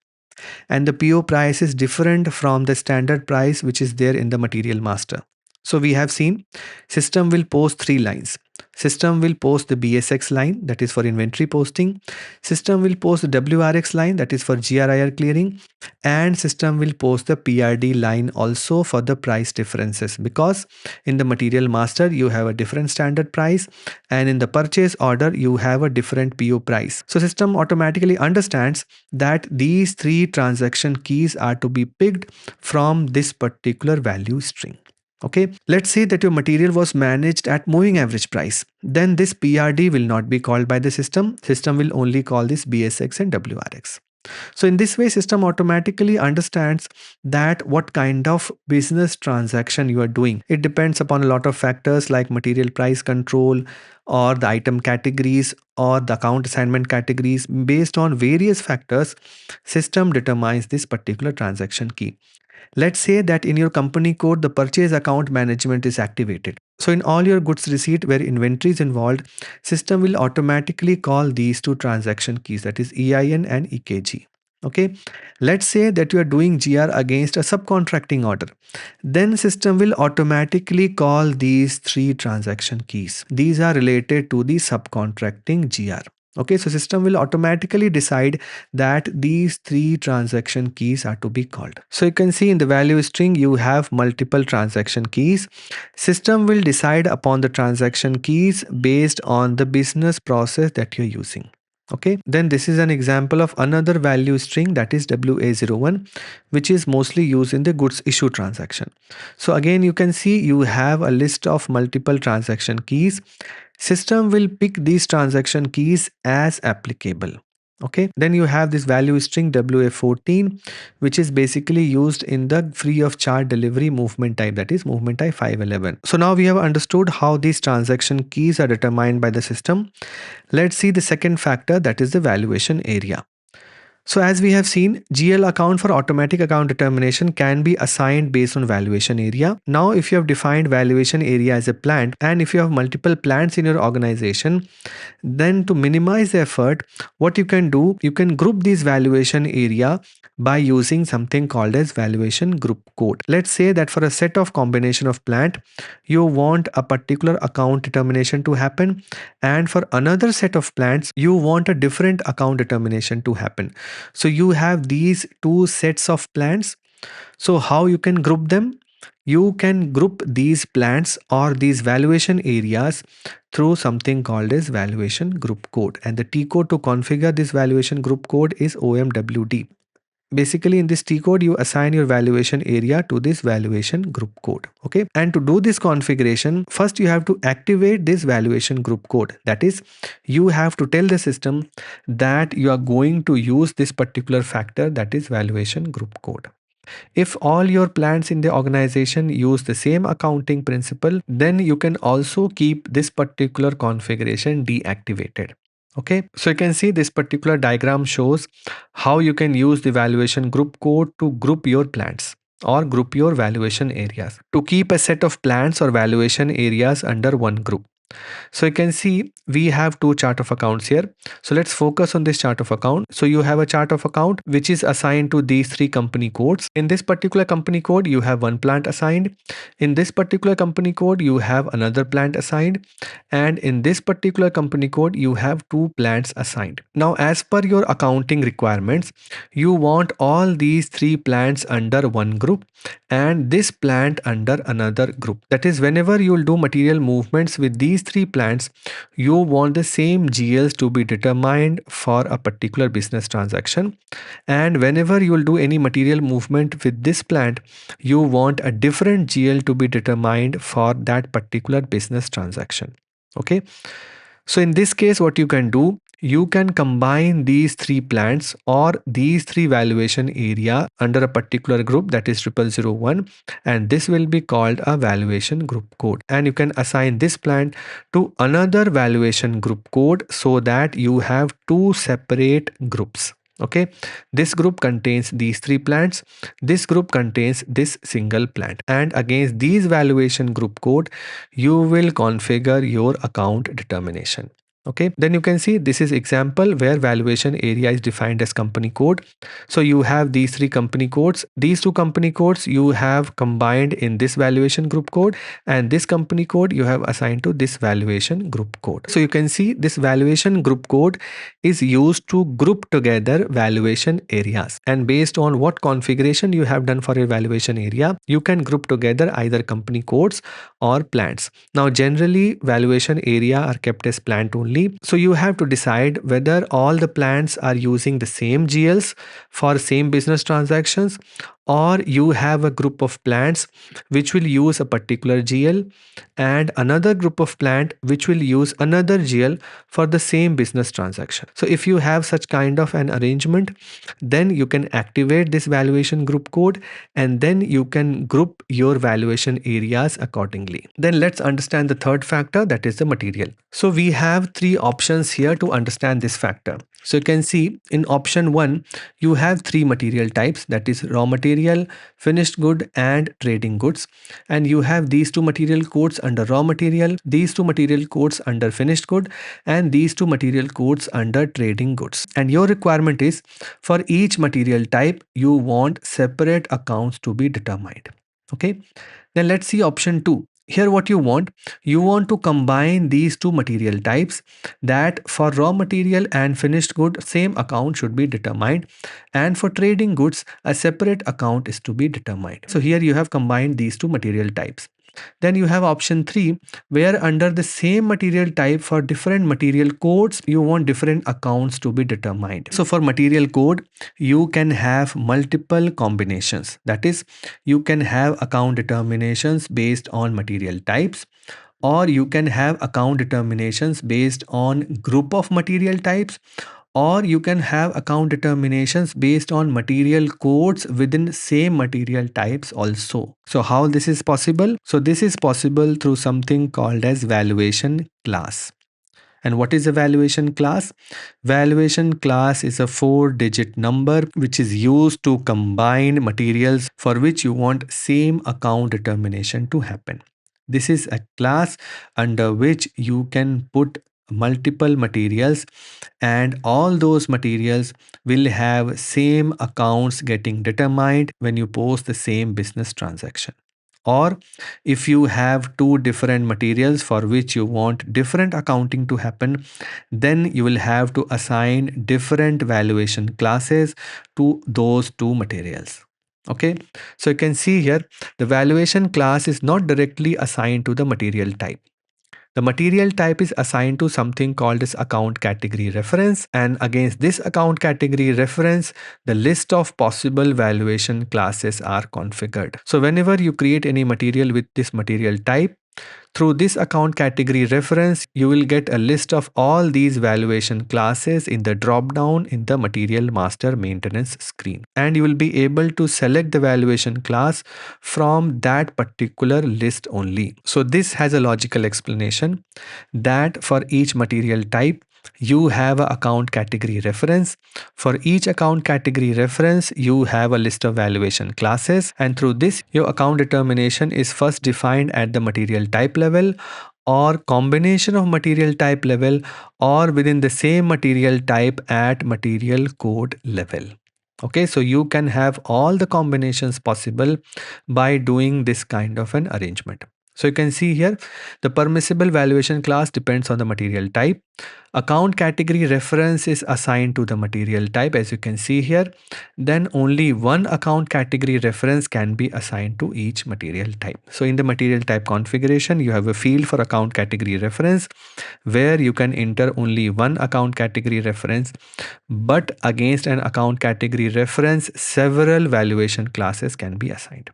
and the PO price is different from the standard price which is there in the material master. So we have seen system will post three lines. System will post the BSX line, that is for inventory posting. System will post the WRX line, that is for GRIR clearing. And system will post the PRD line also for the price differences, because in the material master you have a different standard price and in the purchase order you have a different PO price. So system automatically understands that these three transaction keys are to be picked from this particular value string. Okay, let's say that your material was managed at moving average price. Then this PRD will not be called by the system. System will only call this BSX and WRX. So in this way, system automatically understands that what kind of business transaction you are doing. It depends upon a lot of factors like material price control or the item categories or the account assignment categories. Based on various factors, system determines this particular transaction key. Let's say that in your company code, the purchase account management is activated. So in all your goods receipt where inventory is involved, system will automatically call these two transaction keys, that is EIN and EKG. Okay, let's say that you are doing GR against a subcontracting order. Then system will automatically call these three transaction keys. These are related to the subcontracting GR. Okay, so system will automatically decide that these three transaction keys are to be called. So you can see in the value string you have multiple transaction keys. System will decide upon the transaction keys based on the business process that you're using. Okay, then this is an example of another value string, that is WA01, which is mostly used in the goods issue transaction. So again, you can see you have a list of multiple transaction keys. System will pick these transaction keys as applicable. Okay, then you have this value string WA14, which is basically used in the free of charge delivery movement type, that is movement type 511. So now we have understood how these transaction keys are determined by the system. Let's see the second factor, that is the valuation area. So as we have seen, GL account for automatic account determination can be assigned based on valuation area. Now, if you have defined valuation area as a plant, and if you have multiple plants in your organization, then to minimize the effort, what you can do, you can group this valuation area by using something called as valuation group code. Let's say that for a set of combination of plant, you want a particular account determination to happen, and for another set of plants, you want a different account determination to happen. So you have these two sets of plants. So how you can group them? You can group these plants or these valuation areas through something called as valuation group code. And the T code to configure this valuation group code is OMWD. Basically, in this T code, you assign your valuation area to this valuation group code. Okay. And to do this configuration, first you have to activate this valuation group code. That is, you have to tell the system that you are going to use this particular factor, that is valuation group code. If all your plants in the organization use the same accounting principle, then you can also keep this particular configuration deactivated. Okay, so you can see this particular diagram shows how you can use the valuation group code to group your plants or group your valuation areas to keep a set of plants or valuation areas under one group. So you can see we have two chart of accounts here. So let's focus on this chart of account. So you have a chart of account which is assigned to these three company codes. In this particular company code, you have one plant assigned. In this particular company code, you have another plant assigned. And in this particular company code, you have two plants assigned. Now, as per your accounting requirements, you want all these three plants under one group and this plant under another group. That is, whenever you will do material movements with these three plants, you want the same GLs to be determined for a particular business transaction. And whenever you will do any material movement with this plant, you want a different GL to be determined for that particular business transaction. Okay. So in this case, what you can do, you can combine these three plants or these three valuation area under a particular group, that is 0001, and this will be called a valuation group code. And you can assign this plant to another valuation group code so that you have two separate groups. Okay, this group contains these three plants, this group contains this single plant, and against these valuation group code you will configure your account determination. Okay, then you can see this is example where valuation area is defined as company code. So you have these three company codes, these two company codes you have combined in this valuation group code, and this company code you have assigned to this valuation group code. So you can see this valuation group code is used to group together valuation areas, and based on what configuration you have done for your valuation area, you can group together either company codes or plants. Now generally valuation area are kept as plant only, so you have to decide whether all the plants are using the same GLs for same business transactions, or you have a group of plants which will use a particular GL and another group of plant which will use another GL for the same business transaction. So if you have such kind of an arrangement, then you can activate this valuation group code and then you can group your valuation areas accordingly. Then let's understand the third factor, that is the material. So we have three options here to understand this factor. So you can see in option 1, you have three material types, that is raw material, finished good and trading goods. And you have these two material codes under raw material, these two material codes under finished good, and these two material codes under trading goods. And your requirement is for each material type, you want separate accounts to be determined. Okay. Then let's see option 2. Here what you want to combine these two material types, that for raw material and finished good same account should be determined, and for trading goods a separate account is to be determined. So here you have combined these two material types. Then you have option 3, where under the same material type for different material codes, you want different accounts to be determined. So for material code, you can have multiple combinations. That is, you can have account determinations based on material types, or you can have account determinations based on group of material types, or you can have account determinations based on material codes within same material types also. So how this is possible? So this is possible through something called as valuation class. And what is a valuation class? Valuation class is a 4-digit number which is used to combine materials for which you want same account determination to happen. This is a class under which you can put multiple materials, and all those materials will have same accounts getting determined when you post the same business transaction. Or if you have two different materials for which you want different accounting to happen, then you will have to assign different valuation classes to those two materials. Okay, so you can see here the valuation class is not directly assigned to the material type. The material type is assigned to something called as account category reference, and against this account category reference, the list of possible valuation classes are configured. So whenever you create any material with this material type, Through this account category reference, you will get a list of all these valuation classes in the drop down in the material master maintenance screen. And you will be able to select the valuation class from that particular list only. So this has a logical explanation that for each material type, you have an account category reference. For each account category reference, you have a list of valuation classes, and through this, your account determination is first defined at the material type level or combination of material type level or within the same material type at material code level. Okay, so you can have all the combinations possible by doing this kind of an arrangement. So you can see here the permissible valuation class depends on the material type. Account category reference is assigned to the material type, as you can see here. Then only one account category reference can be assigned to each material type. So in the material type configuration, you have a field for account category reference where you can enter only one account category reference, but against an account category reference, several valuation classes can be assigned.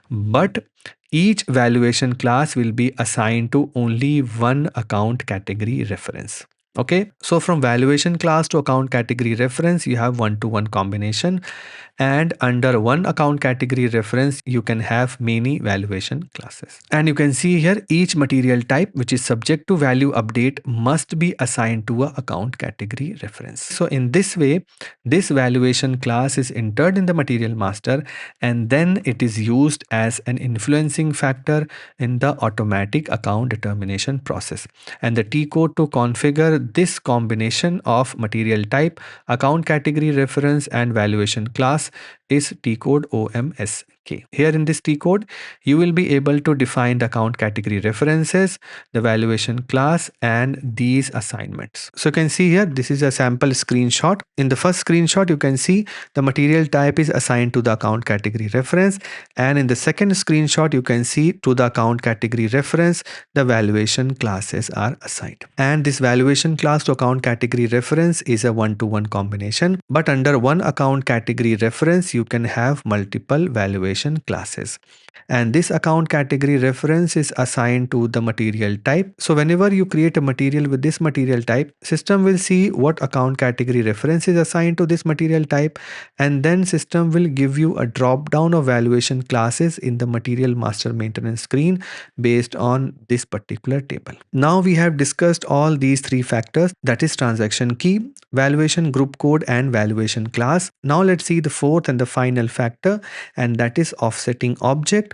But each valuation class will be assigned to only one account category reference. Okay, so from valuation class to account category reference, you have one-to-one combination, and under one account category reference, you can have many valuation classes. And you can see here each material type which is subject to value update must be assigned to a account category reference. So in this way, this valuation class is entered in the material master, and then it is used as an influencing factor in the automatic account determination process. And the T code to configure this combination of material type, account category reference and valuation class is T code OMSK. Here in this T code, you will be able to define the account category references, the valuation class, and these assignments. So you can see here, this is a sample screenshot. In the first screenshot, you can see the material type is assigned to the account category reference. And in the second screenshot, you can see to the account category reference, the valuation classes are assigned. And this valuation class to account category reference is a one-to-one combination. But under one account category reference, you can have multiple valuation classes. And this account category reference is assigned to the material type. So whenever you create a material with this material type, system will see what account category reference is assigned to this material type, and then system will give you a drop down of valuation classes in the material master maintenance screen based on this particular table. Now we have discussed all these three factors, that is transaction key, valuation group code, and valuation class. Now let's see the fourth and the final factor, and that is offsetting object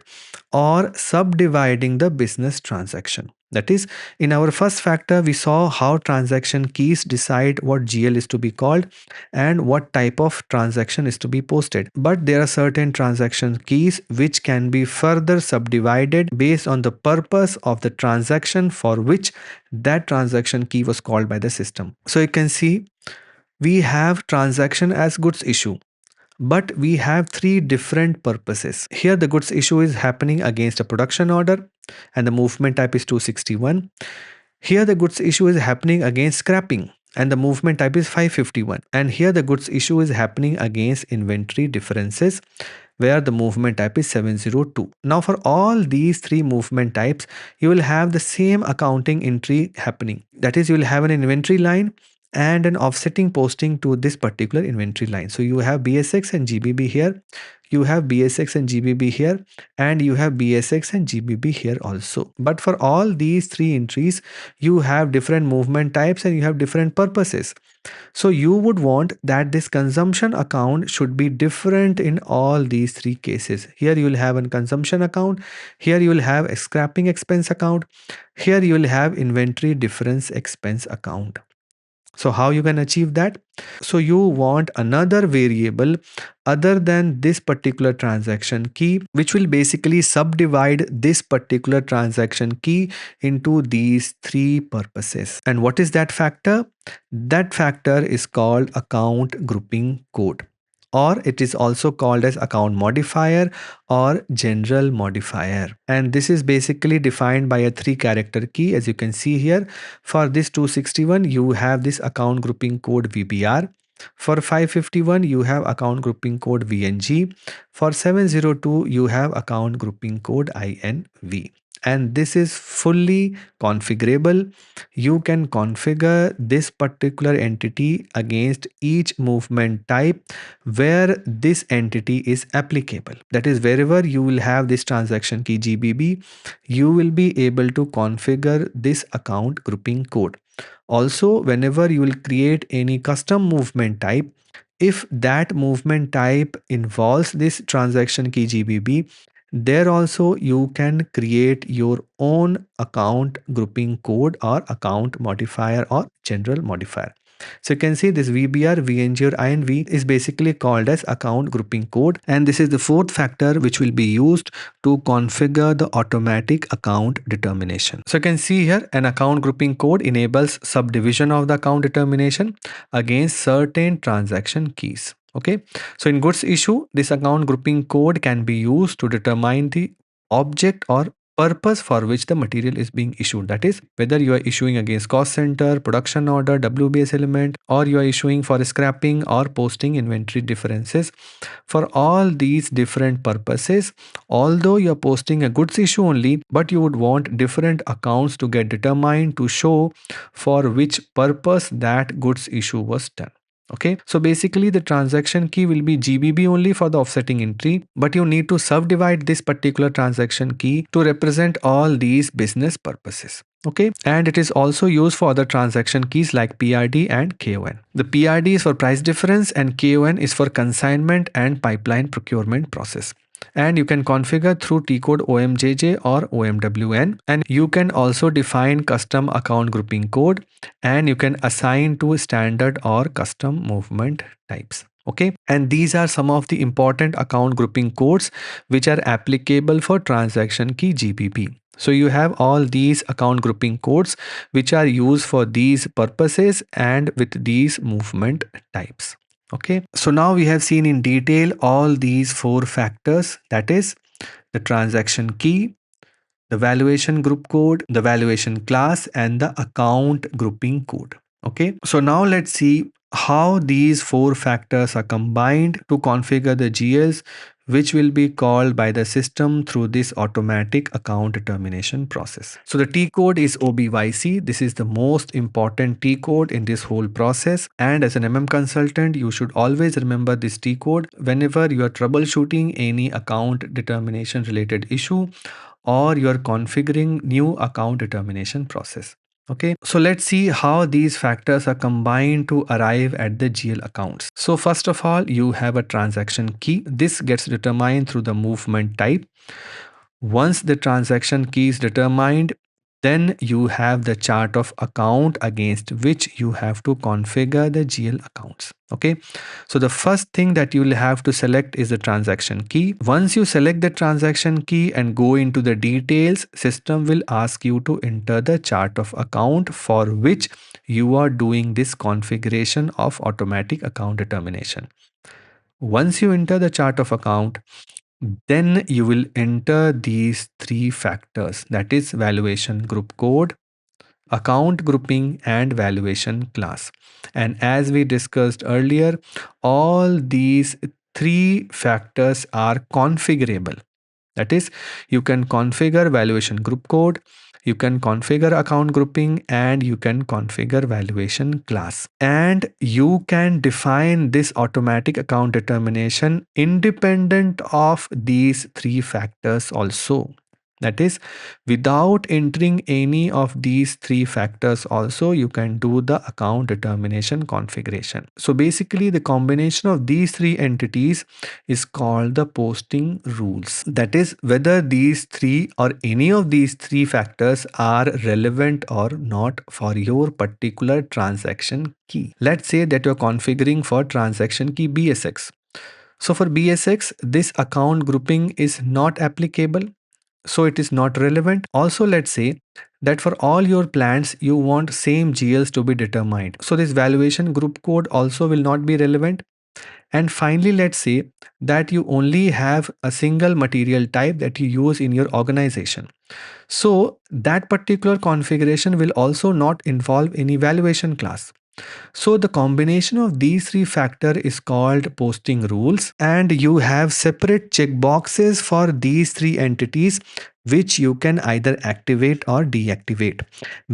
or subdividing the business transaction. That is, in our first factor, we saw how transaction keys decide what GL is to be called and what type of transaction is to be posted. But there are certain transaction keys which can be further subdivided based on the purpose of the transaction for which that transaction key was called by the system. So you can see we have transaction as goods issue, but we have three different purposes. Here the goods issue is happening against a production order and the movement type is 261. Here the goods issue is happening against scrapping and the movement type is 551. And here the goods issue is happening against inventory differences where the movement type is 702. Now for all these three movement types, you will have the same accounting entry happening. That is, you will have an inventory line and an offsetting posting to this particular inventory line. So you have BSX and GBB here, you have BSX and GBB here, and you have BSX and GBB here also. But for all these three entries, you have different movement types and you have different purposes. So you would want that this consumption account should be different in all these three cases. Here you will have a consumption account, here you will have a scrapping expense account, here you will have inventory difference expense account. So how you can achieve that? So you want another variable other than this particular transaction key, which will basically subdivide this particular transaction key into these three purposes. And what is that factor? That factor is called account grouping code, or it is also called as account modifier or general modifier. And this is basically defined by a 3-character key, as you can see here. For this 261, you have this account grouping code VBR. For 551, you have account grouping code VNG. For 702, you have account grouping code INV. and this is fully configurable. You can configure this particular entity against each movement type where this entity is applicable. That is, wherever you will have this transaction key GBB, you will be able to configure this account grouping code. Also, whenever you will create any custom movement type, if that movement type involves this transaction key GBB, there also you can create your own account grouping code or account modifier or general modifier. So you can see this VBR, VNG or INV is basically called as account grouping code, and this is the fourth factor which will be used to configure the automatic account determination. So you can see here an account grouping code enables subdivision of the account determination against certain transaction keys. Okay, so in goods issue, this account grouping code can be used to determine the object or purpose for which the material is being issued. That is, whether you are issuing against cost center, production order, WBS element, or you are issuing for scrapping or posting inventory differences. For all these different purposes, although you are posting a goods issue only, but you would want different accounts to get determined to show for which purpose that goods issue was done. Okay, so basically the transaction key will be GBB only for the offsetting entry, but you need to subdivide this particular transaction key to represent all these business purposes. Okay, and it is also used for other transaction keys like PRD and KON. The PRD is for price difference and KON is for consignment and pipeline procurement process. And you can configure through T-code OMJJ or OMWN, and you can also define custom account grouping code, and you can assign to standard or custom movement types. Okay, and these are some of the important account grouping codes which are applicable for transaction key GBB. So you have all these account grouping codes which are used for these purposes and with these movement types. Okay, so now we have seen in detail all these four factors, that is the transaction key, the valuation group code, the valuation class, and the account grouping code. Okay, so now let's see how these four factors are combined to configure the GLs, which will be called by the system through this automatic account determination process. So the T code is OBYC. This is the most important T code in this whole process. And as an consultant, you should always remember this T code whenever you are troubleshooting any account determination related issue or you are configuring new account determination process. Okay, so let's see how these factors are combined to arrive at the GL accounts. So first of all, you have a transaction key. This gets determined through the movement type. Once the transaction key is determined, then you have the chart of account against which you have to configure the GL accounts. Okay, so the first thing that you will have to select is the transaction key. Once you select the transaction key and go into the details, system will ask you to enter the chart of account for which you are doing this configuration of automatic account determination. Once you enter the chart of account, then you will enter these three factors, that is valuation group code, account grouping, and valuation class. And as we discussed earlier, all these three factors are configurable. That is, you can configure valuation group code, you can configure account grouping, and you can configure valuation class. And you can define this automatic account determination independent of these three factors also. That is, without entering any of these three factors also, you can do the account determination configuration. So basically, the combination of these three entities is called the posting rules. That is, whether these three or any of these three factors are relevant or not for your particular transaction key. Let's say that you're configuring for transaction key BSX. So for BSX, this account grouping is not applicable, so it is not relevant. Also, let's say that for all your plants you want same GLs to be determined, so this valuation group code also will not be relevant. And finally, let's say that you only have a single material type that you use in your organization, so that particular configuration will also not involve any valuation class. So the combination of these three factors is called posting rules, and you have separate checkboxes for these three entities which you can either activate or deactivate.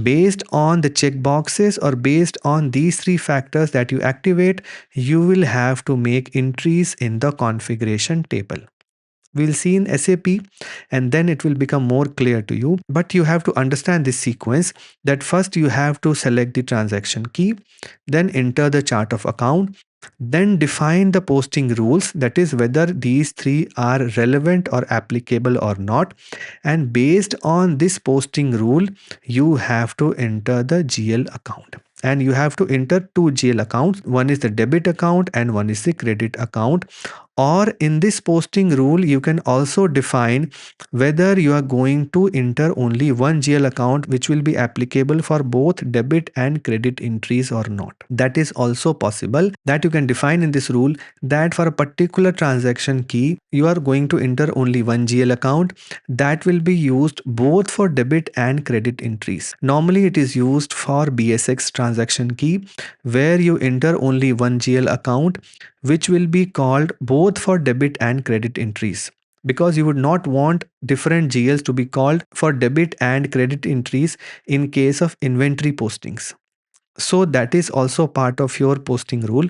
Based on the checkboxes or based on these three factors that you activate, you will have to make entries in the configuration table. We'll see in SAP and then it will become more clear to you. But you have to understand this sequence, that first you have to select the transaction key, then enter the chart of account, then define the posting rules, that is whether these three are relevant or applicable or not. And based on this posting rule, you have to enter the GL account. And you have to enter two GL accounts. One is the debit account and one is the credit account. Or in this posting rule, you can also define whether you are going to enter only one GL account which will be applicable for both debit and credit entries or not. That is also possible, that you can define in this rule that for a particular transaction key, you are going to enter only one GL account that will be used both for debit and credit entries. Normally it is used for BSX transaction key where you enter only one GL account which will be called both for debit and credit entries, because you would not want different GLs to be called for debit and credit entries in case of inventory postings. So that is also part of your posting rule,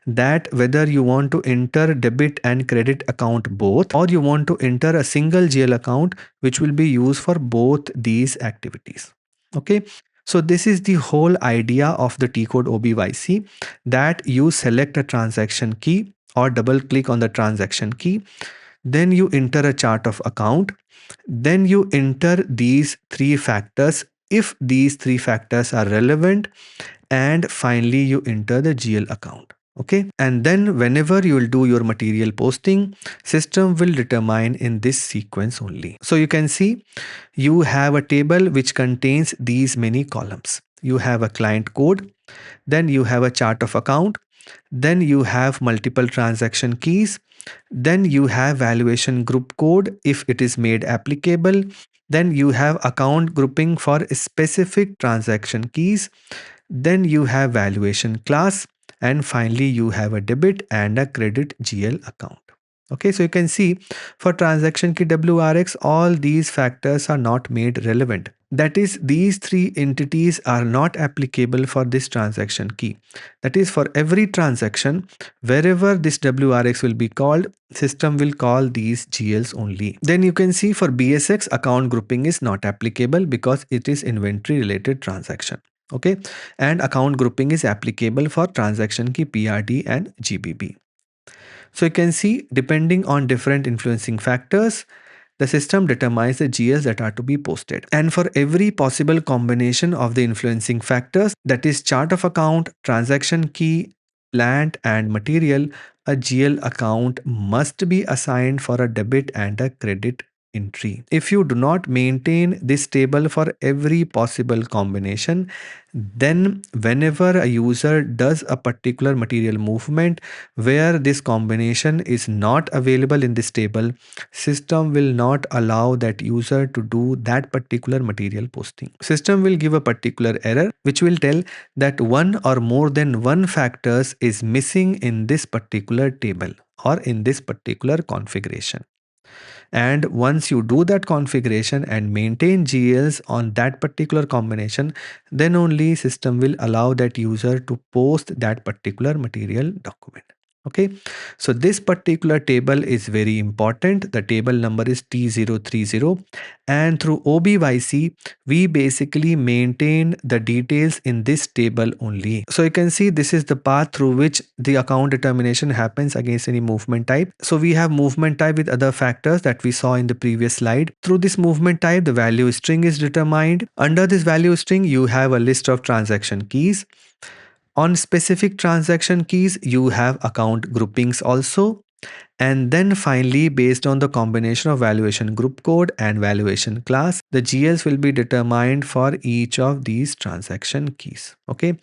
that whether you want to enter debit and credit account both, or you want to enter a single GL account which will be used for both these activities. Okay. So this is the whole idea of the T-code OBYC, that you select a transaction key or double click on the transaction key. Then you enter a chart of account. Then you enter these three factors if these three factors are relevant. And finally you enter the GL account. Okay. And then whenever you will do your material posting, system will determine in this sequence only. So you can see you have a table which contains these many columns. You have a client code, then you have a chart of account, then you have multiple transaction keys, then you have valuation group code if it is made applicable, then you have account grouping for specific transaction keys, then you have valuation class, and finally you have a debit and a credit GL account. Okay, so you can see for transaction key WRX, all these factors are not made relevant. That is, these three entities are not applicable for this transaction key. That is, for every transaction, wherever this WRX will be called, system will call these GLs only. Then you can see for BSX, account grouping is not applicable because it is inventory related transaction. Okay, and account grouping is applicable for transaction key PRD and GBB. So you can see, depending on different influencing factors, the system determines the GLs that are to be posted. And for every possible combination of the influencing factors, that is chart of account, transaction key, plant and material, a GL account must be assigned for a debit and a credit entry. If you do not maintain this table for every possible combination, then whenever a user does a particular material movement where this combination is not available in this table, system will not allow that user to do that particular material posting. System will give a particular error which will tell that one or more than one factors is missing in this particular table or in this particular configuration. And once you do that configuration and maintain GLs on that particular combination, then only system will allow that user to post that particular material document. Okay, so this particular table is very important. The table number is T030, and through OBYC we basically maintain the details in this table only. So you can see this is the path through which the account determination happens against any movement type. So we have movement type with other factors that we saw in the previous slide. Through this movement type, the value string is determined. Under this value string, you have a list of transaction keys. On specific transaction keys, you have account groupings also. And then finally, based on the combination of valuation group code and valuation class, the GLs will be determined for each of these transaction keys. Okay.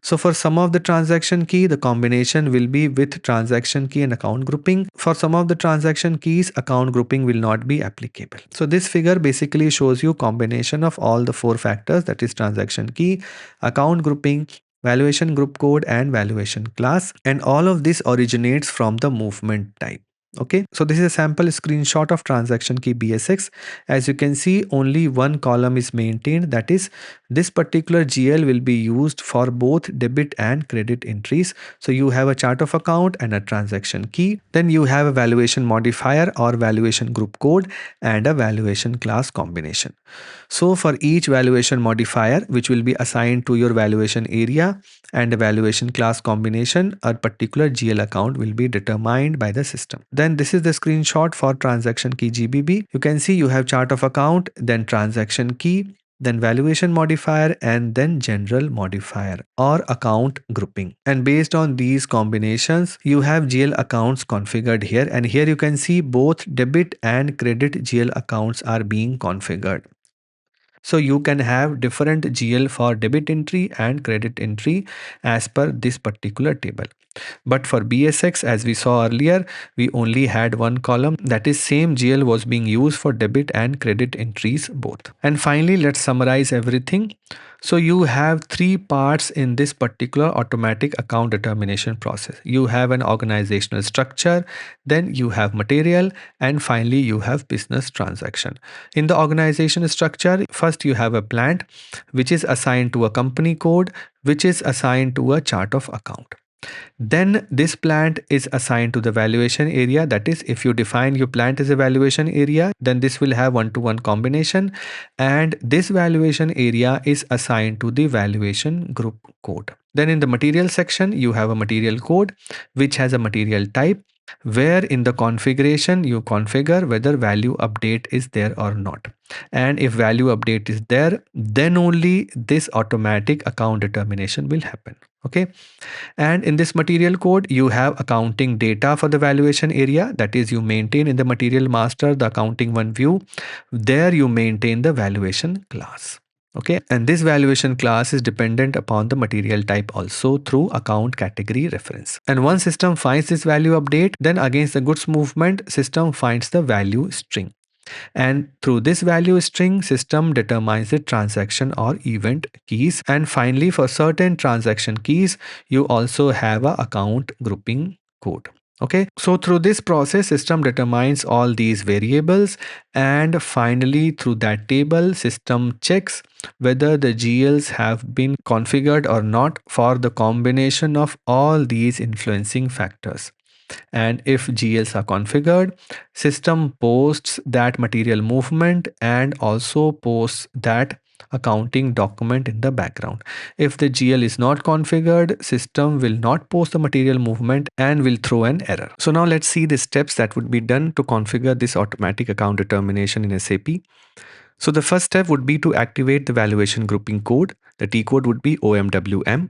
So for some of the transaction key, the combination will be with transaction key and account grouping. For some of the transaction keys, account grouping will not be applicable. So this figure basically shows you combination of all the four factors, that is transaction key, account grouping, valuation group code and valuation class, and all of this originates from the movement type. Okay, so this is a sample screenshot of transaction key BSX. As you can see, only one column is maintained. That is, this particular GL will be used for both debit and credit entries. So you have a chart of account and a transaction key. Then you have a valuation modifier or valuation group code and a valuation class combination. So for each valuation modifier, which will be assigned to your valuation area and a valuation class combination, a particular GL account will be determined by the system. Then this is the screenshot for transaction key GBB. You can see you have chart of account, then transaction key, then valuation modifier, and then general modifier or account grouping. And based on these combinations, you have GL accounts configured here. And here you can see both debit and credit GL accounts are being configured. So you can have different GL for debit entry and credit entry as per this particular table. But for BSX, as we saw earlier, we only had one column, that is same GL was being used for debit and credit entries both. And finally, let's summarize everything. So you have three parts in this particular automatic account determination process. You have an organizational structure, then you have material, and finally you have business transaction. In the organization structure, first you have a plant which is assigned to a company code, which is assigned to a chart of account. Then this plant is assigned to the valuation area. That is, if you define your plant as a valuation area, then this will have one-to-one combination. And this valuation area is assigned to the valuation group code. Then in the material section, you have a material code, which has a material type, where in the configuration you configure whether value update is there or not. And if value update is there, then only this automatic account determination will happen. Okay. And in this material code, you have accounting data for the valuation area. That is, you maintain in the material master the accounting one view. There you maintain the valuation class. Okay, and this valuation class is dependent upon the material type also through account category reference. And once system finds this value update, then against the goods movement, system finds the value string. And through this value string, system determines the transaction or event keys. And finally, for certain transaction keys, you also have a account grouping code. Okay, so through this process, system determines all these variables, and finally through that table, system checks whether the GLs have been configured or not for the combination of all these influencing factors. And if GLs are configured, system posts that material movement and also posts that accounting document in the background. If the GL is not configured, system will not post the material movement and will throw an error. So now let's see the steps that would be done to configure this automatic account determination in SAP. So the first step would be to activate the valuation grouping code. The T code would be OMWM.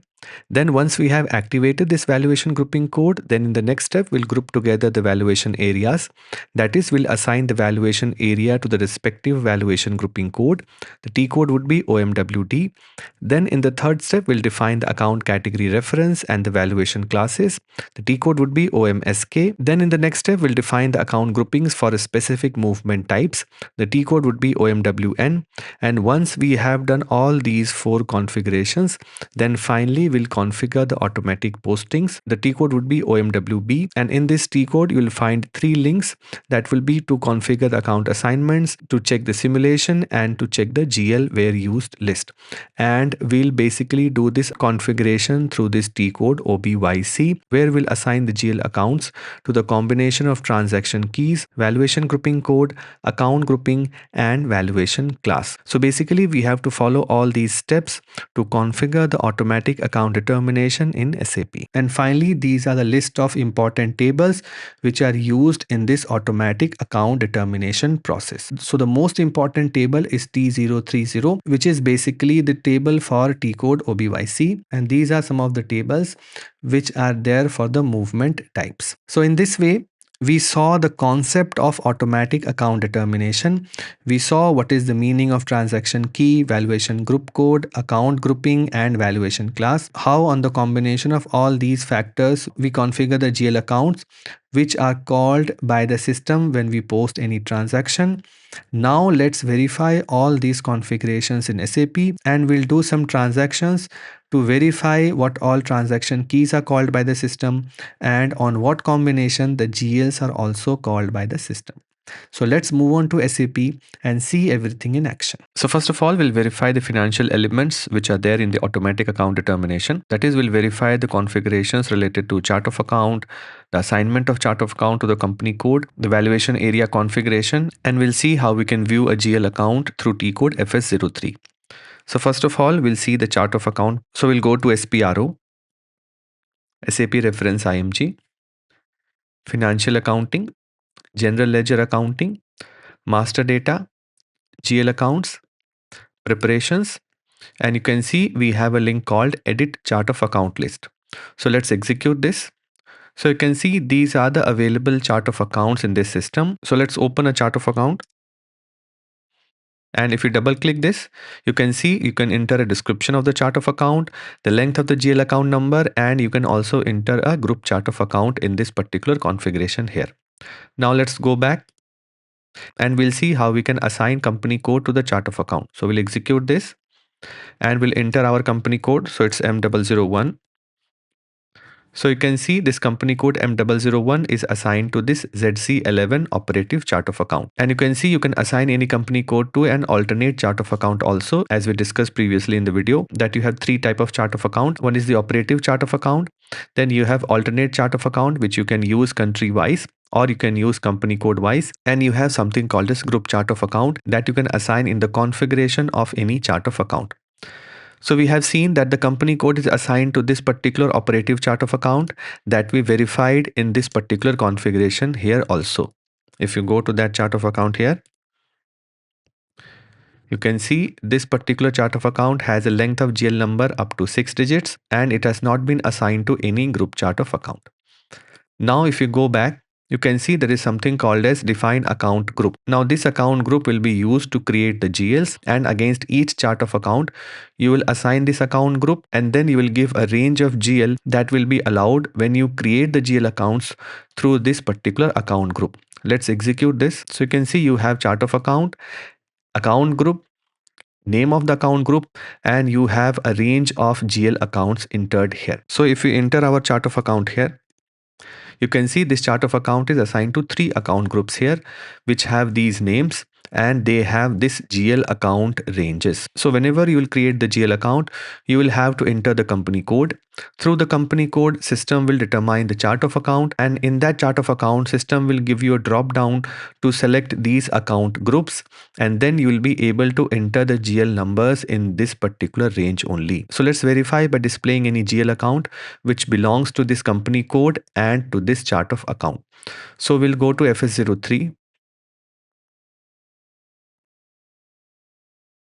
Then once we have activated this valuation grouping code, then in the next step, we'll group together the valuation areas. That is, we'll assign the valuation area to the respective valuation grouping code. The T code would be OMWD. Then in the third step, we'll define the account category reference and the valuation classes. The T code would be OMSK. Then in the next step, we'll define the account groupings for specific movement types. The T code would be OMWN. And once we have done all these four configurations, then finally we'll configure the automatic postings. The T code would be OMWB, and in this T code you will find three links that will be to configure the account assignments, to check the simulation, and to check the GL where used list. And we'll basically do this configuration through this T code OBYC, where we'll assign the GL accounts to the combination of transaction keys, valuation grouping code, account grouping, and valuation class. So basically we have to follow all these steps to configure the automatic account determination in SAP. And finally, these are the list of important tables which are used in this automatic account determination process. So the most important table is T030, which is basically the table for T code OBYC, and these are some of the tables which are there for the movement types. So in this way, we saw the concept of automatic account determination. We saw what is the meaning of transaction key, valuation group code, account grouping, and valuation class. How on the combination of all these factors we configure the GL accounts, which are called by the system when we post any transaction. Now let's verify all these configurations in SAP, and we'll do some transactions to verify what all transaction keys are called by the system and on what combination the GLs are also called by the system. So let's move on to SAP and see everything in action. So first of all, we'll verify the financial elements which are there in the automatic account determination. That is, we'll verify the configurations related to chart of account, the assignment of chart of account to the company code, the valuation area configuration, and we'll see how we can view a GL account through T code FS03. So first of all, we'll see the chart of account. So we'll go to SPRO, SAP reference IMG, financial accounting, general ledger accounting, master data, GL accounts, preparations, and you can see we have a link called edit chart of account list. So let's execute this. So you can see these are the available chart of accounts in this system. So let's open a chart of account. And if you double click this, you can see you can enter a description of the chart of account, the length of the GL account number, and you can also enter a group chart of account in this particular configuration here. Now let's go back and we'll see how we can assign company code to the chart of account. So we'll execute this and we'll enter our company code. So it's M001. So you can see this company code M001 is assigned to this ZC11 operative chart of account. And you can see you can assign any company code to an alternate chart of account also, as we discussed previously in the video, that you have three type of chart of account. One is the operative chart of account. Then you have alternate chart of account, which you can use country wise or you can use company code wise. And you have something called as group chart of account that you can assign in the configuration of any chart of account. So we have seen that the company code is assigned to this particular operative chart of account that we verified in this particular configuration here also. If you go to that chart of account here, you can see this particular chart of account has a length of GL number up to 6 digits and it has not been assigned to any group chart of account. Now if you go back, you can see there is something called as define account group. Now this account group will be used to create the GLs, and against each chart of account you will assign this account group and then you will give a range of GL that will be allowed when you create the GL accounts through this particular account group. Let's execute this. So you can see you have chart of account group, name of the account group, and you have a range of GL accounts entered here. So if we enter our chart of account here, you can see this chart of account is assigned to three account groups here, which have these names and they have this GL account ranges. So whenever you will create the GL account, you will have to enter the company code. Through the company code, system will determine the chart of account, and in that chart of account, system will give you a drop down to select these account groups, and then you will be able to enter the GL numbers in this particular range only. So let's verify by displaying any GL account which belongs to this company code and to this chart of account. So we'll go to FS03.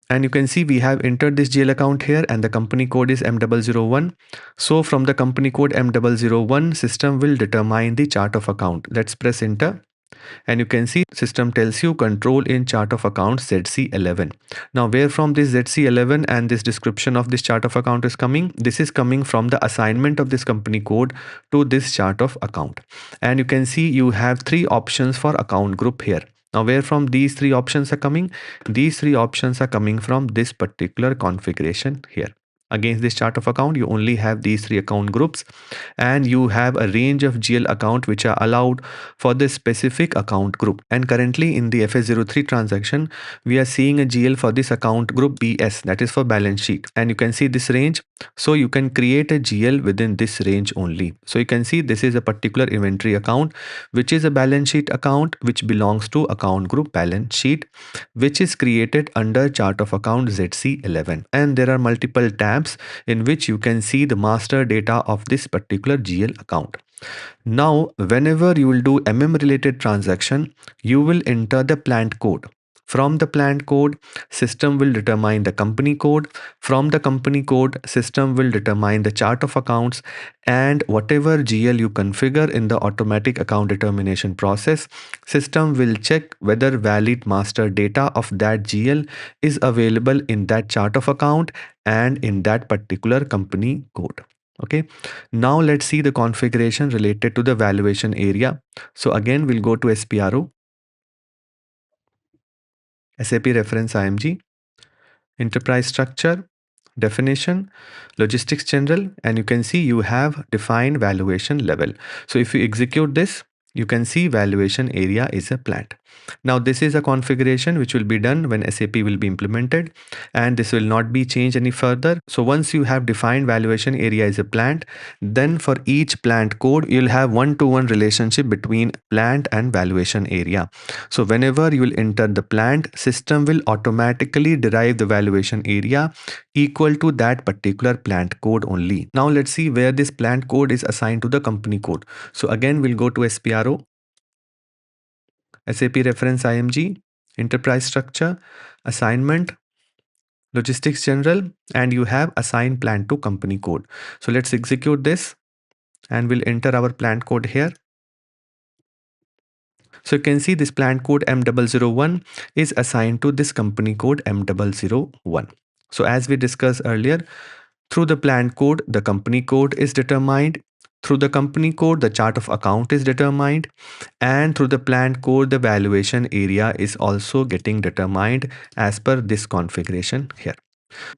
And you can see we have entered this GL account here and the company code is M001. So from the company code M001, system will determine the chart of account. Let's press enter. And you can see system tells you control in chart of account ZC11. Now where from this ZC11 and this description of this chart of account is coming? This is coming from the assignment of this company code to this chart of account. And you can see you have three options for account group here. Now where from these three options are coming? These three options are coming from this particular configuration here. Against this chart of account, you only have these three account groups and you have a range of GL account which are allowed for this specific account group. And currently in the FS03 transaction, we are seeing a GL for this account group BS, that is for balance sheet. And you can see this range. So you can create a GL within this range only. So you can see this is a particular inventory account, which is a balance sheet account which belongs to account group balance sheet, which is created under chart of account ZC11. And there are multiple tabs in which you can see the master data of this particular GL account. Now, whenever you will do MM related transaction, you will enter the plant code. From the plant code, system will determine the company code. From the company code, system will determine the chart of accounts, and whatever GL you configure in the automatic account determination process, system will check whether valid master data of that GL is available in that chart of account and in that particular company code. Okay, now let's see the configuration related to the valuation area. So again, we'll go to SPRO, SAP reference IMG, enterprise structure, definition, logistics general, and you can see you have defined valuation level. So if you execute this, you can see valuation area is a plant. Now this is a configuration which will be done when SAP will be implemented, and this will not be changed any further. So once you have defined valuation area as a plant, then for each plant code you'll have one-to-one relationship between plant and valuation area. So whenever you will enter the plant, system will automatically derive the valuation area equal to that particular plant code only. Now let's see where this plant code is assigned to the company code. So again, we'll go to SPRO, SAP reference IMG, enterprise structure, assignment, logistics general, and you have assigned plant to company code. So let's execute this and we'll enter our plant code here. So you can see this plant code M001 is assigned to this company code M001. So as we discussed earlier, through the plant code, the company code is determined. Through the company code, the chart of account is determined. And through the plant code, the valuation area is also getting determined as per this configuration here.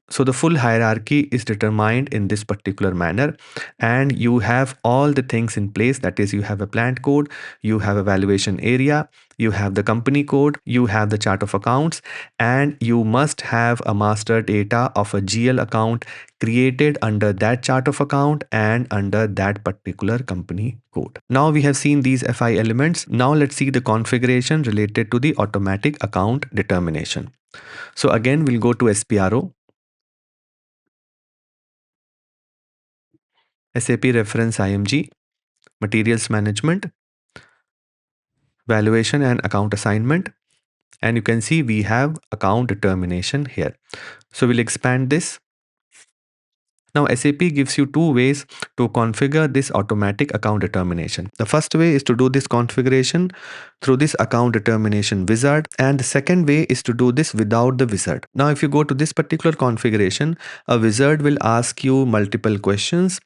So the full hierarchy is determined in this particular manner, and you have all the things in place. That is, you have a plant code, you have a valuation area, you have the company code, you have the chart of accounts, and you must have a master data of a GL account created under that chart of account and under that particular company code. Now we have seen these FI elements. Now let's see the configuration related to the automatic account determination. So again, we'll go to SPRO, SAP reference IMG, materials management, valuation and account assignment. And you can see we have account determination here. So we'll expand this. Now SAP gives you two ways to configure this automatic account determination. The first way is to do this configuration through this account determination wizard, and the second way is to do this without the wizard. Now if you go to this particular configuration, a wizard will ask you multiple questions.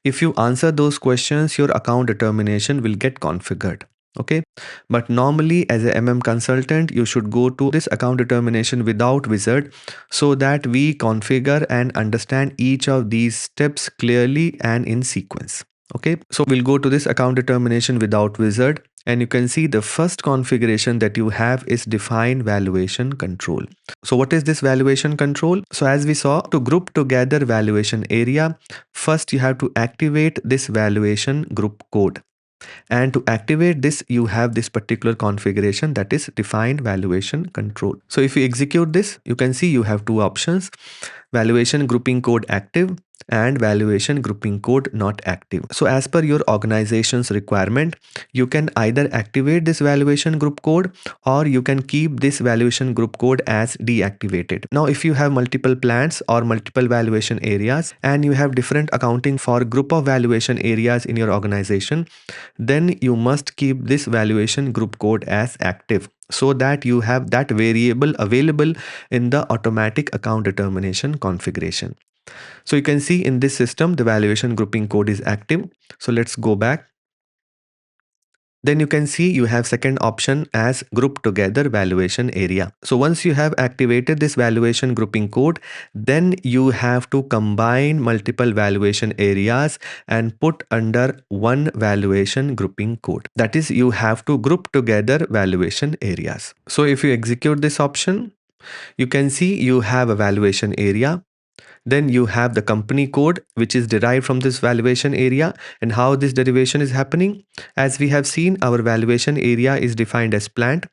If you answer those questions, your account determination will get configured. Okay, but normally as a MM consultant, you should go to this account determination without wizard so that we configure and understand each of these steps clearly and in sequence. Okay, so we'll go to this account determination without wizard, and you can see the first configuration that you have is define valuation control. So what is this valuation control? So as we saw, to group together valuation area, first you have to activate this valuation group code. And to activate this, you have this particular configuration, that is defined valuation control. So if you execute this, you can see you have two options: valuation grouping code active and valuation grouping code not active. So as per your organization's requirement, you can either activate this valuation group code or you can keep this valuation group code as deactivated. Now if you have multiple plants or multiple valuation areas and you have different accounting for group of valuation areas in your organization, then you must keep this valuation group code as active so that you have that variable available in the automatic account determination configuration. So you can see in this system, the valuation grouping code is active. So let's go back. Then you can see you have second option as group together valuation area. So once you have activated this valuation grouping code, then you have to combine multiple valuation areas and put under one valuation grouping code. That is, you have to group together valuation areas. So if you execute this option, you can see you have a valuation area. Then you have the company code, which is derived from this valuation area, and how this derivation is happening. As we have seen, our valuation area is defined as plant.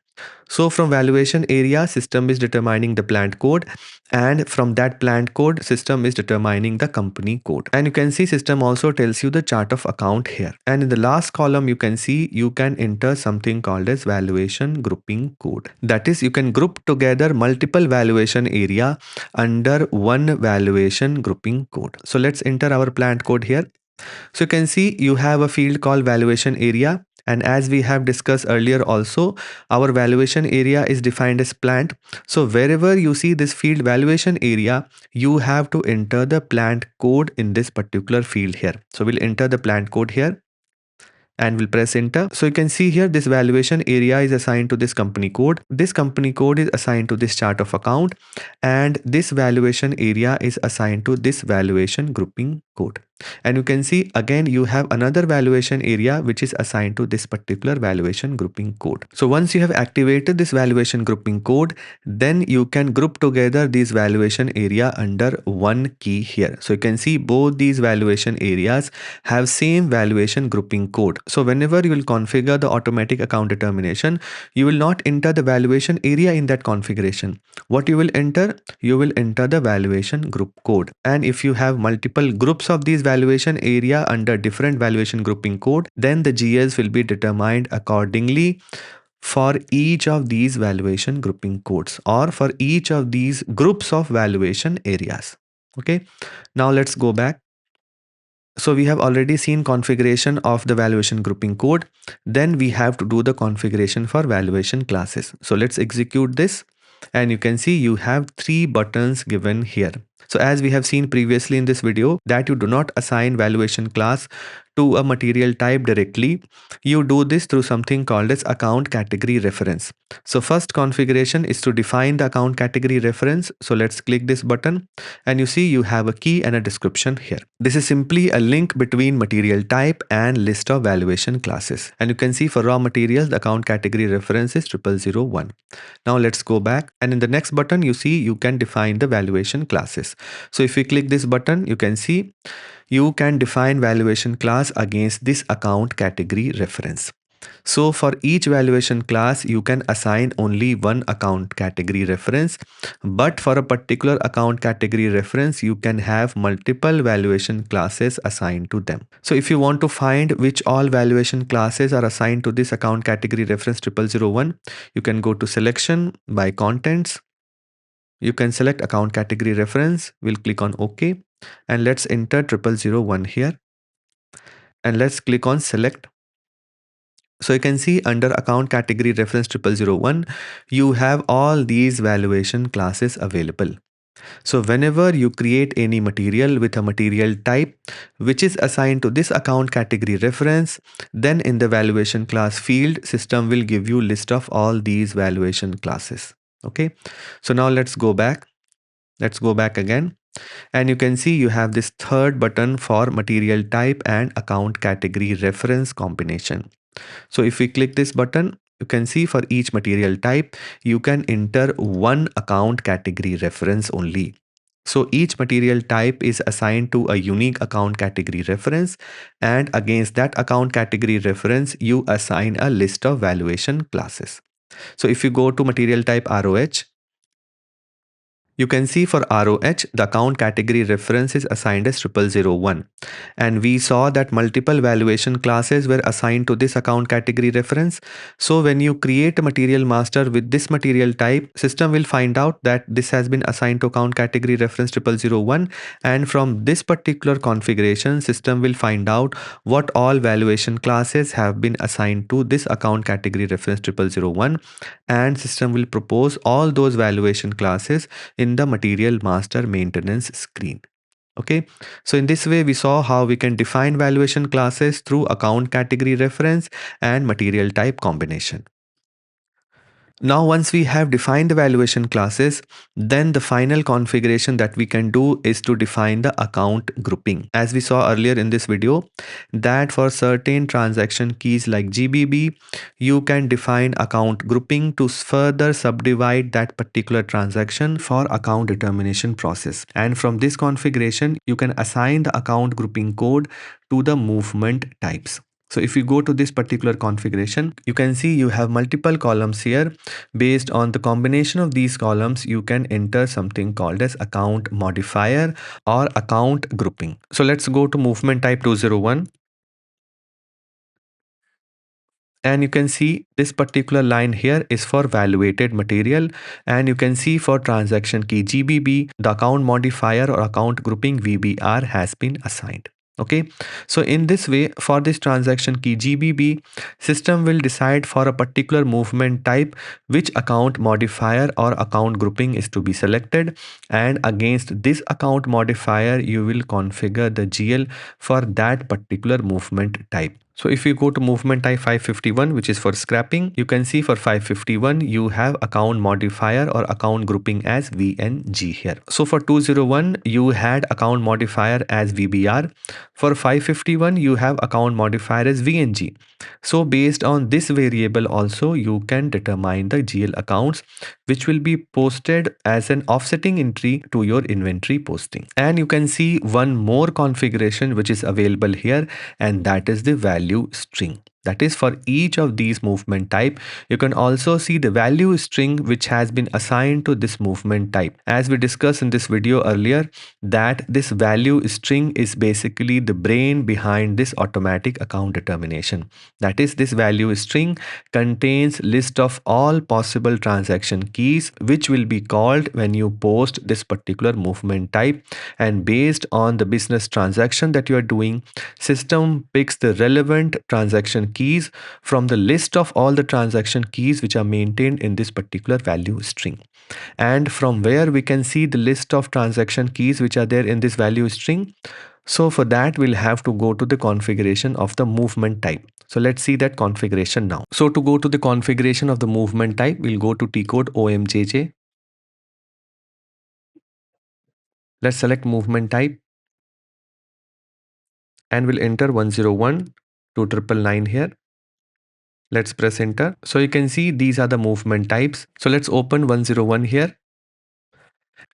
So from valuation area, system is determining the plant code, and from that plant code, system is determining the company code. And you can see system also tells you the chart of account here. And in the last column, you can see you can enter something called as valuation grouping code. That is, you can group together multiple valuation area under one valuation grouping code. So let's enter our plant code here. So you can see you have a field called valuation area. And as we have discussed earlier also, our valuation area is defined as plant. So wherever you see this field valuation area, you have to enter the plant code in this particular field here. So we'll enter the plant code here. and we'll press enter. So you can see here this valuation area is assigned to this company code. This company code is assigned to this chart of account, and this valuation area is assigned to this valuation grouping code. And you can see again you have another valuation area which is assigned to this particular valuation grouping code. So once you have activated this valuation grouping code, then you can group together these valuation area under one key here. So you can see both these valuation areas have same valuation grouping code. So whenever you will configure the automatic account determination, you will not enter the valuation area in that configuration. What you will enter? You will enter the valuation group code. And if you have multiple groups of these valuation area under different valuation grouping code, then the GLs will be determined accordingly for each of these valuation grouping codes or for each of these groups of valuation areas. Okay, now let's go back. So we have already seen configuration of the valuation grouping code. Then we have to do the configuration for valuation classes. So let's execute this, and you can see you have 3 buttons given here. So as we have seen previously in this video, that you do not assign valuation class to a material type directly. You do this through something called as account category reference. So first configuration is to define the account category reference. So let's click this button, and you see you have a key and a description here. This is simply a link between material type and list of valuation classes. And you can see for raw materials, the account category reference is 0001. Now let's go back, and in the next button you see you can define the valuation classes. So if you click this button, you can see you can define valuation class against this account category reference. So for each valuation class, you can assign only one account category reference, but for a particular account category reference, you can have multiple valuation classes assigned to them. So if you want to find which all valuation classes are assigned to this account category reference 0001, you can go to selection by contents. You can select account category reference. We'll click on OK, and let's enter 0001 here, and let's click on select. So you can see under account category reference 0001, you have all these valuation classes available. So whenever you create any material with a material type which is assigned to this account category reference, then in the valuation class field, system will give you list of all these valuation classes. Okay, so now let's go back. Let's go back again. And you can see you have this third button for material type and account category reference combination. So if we click this button, you can see for each material type, you can enter one account category reference only. So each material type is assigned to a unique account category reference, and against that account category reference, you assign a list of valuation classes. So if you go to material type ROH, you can see for ROH, the account category reference is assigned as 0001. And we saw that multiple valuation classes were assigned to this account category reference. So when you create a material master with this material type, system will find out that this has been assigned to account category reference 0001. And from this particular configuration, system will find out what all valuation classes have been assigned to this account category reference 0001. And system will propose all those valuation classes in the material master maintenance screen. Okay, so in this way we saw how we can define valuation classes through account category reference and material type combination. Now once we have defined the valuation classes, then the final configuration that we can do is to define the account grouping. As we saw earlier in this video, that for certain transaction keys like GBB, you can define account grouping to further subdivide that particular transaction for account determination process. And from this configuration, you can assign the account grouping code to the movement types. So if you go to this particular configuration, you can see you have multiple columns here. Based on the combination of these columns, you can enter something called as account modifier or account grouping. So let's go to movement type 201. And you can see this particular line here is for valuated material, and you can see for transaction key GBB, the account modifier or account grouping VBR has been assigned. Okay, so in this way, for this transaction key GBB, system will decide for a particular movement type which account modifier or account grouping is to be selected, and against this account modifier you will configure the GL for that particular movement type. So if you go to movement type 551, which is for scrapping, you can see for 551, you have account modifier or account grouping as VNG here. So for 201, you had account modifier as VBR. For 551, you have account modifier as VNG. So based on this variable also, you can determine the GL accounts, which will be posted as an offsetting entry to your inventory posting. And you can see one more configuration which is available here, and that is the value string. That is for each of these movement type. You can also see the value string which has been assigned to this movement type. As we discussed in this video earlier, that this value string is basically the brain behind this automatic account determination. That is, this value string contains list of all possible transaction keys which will be called when you post this particular movement type, and based on the business transaction that you are doing, system picks the relevant transaction keys from the list of all the transaction keys which are maintained in this particular value string. And from where we can see the list of transaction keys which are there in this value string. So for that, we'll have to go to the configuration of the movement type. So let's see that configuration now. So to go to the configuration of the movement type, we'll go to T code OMJJ. Let's select movement type and we'll enter 101 to 999 here. Let's press enter. So you can see these are the movement types. So let's open 101 here.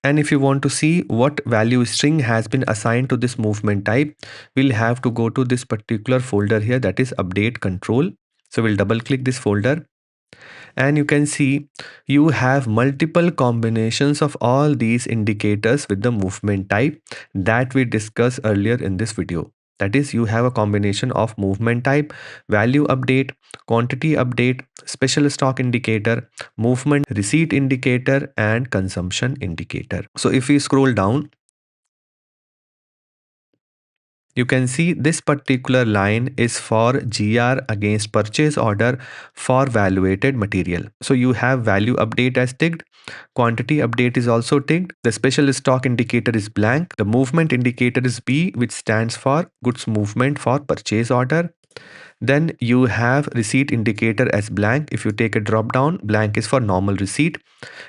And if you want to see what value string has been assigned to this movement type, we'll have to go to this particular folder here, that is update control. So we'll double click this folder. And you can see you have multiple combinations of all these indicators with the movement type that we discussed earlier in this video. That is, you have a combination of movement type, value update, quantity update, special stock indicator, movement receipt indicator, and consumption indicator. So if we scroll down, you can see this particular line is for GR against purchase order for valuated material. So you have value update as ticked, quantity update is also ticked, the special stock indicator is blank, the movement indicator is B, which stands for goods movement for purchase order. Then you have receipt indicator as blank. If you take a drop down, blank is for normal receipt,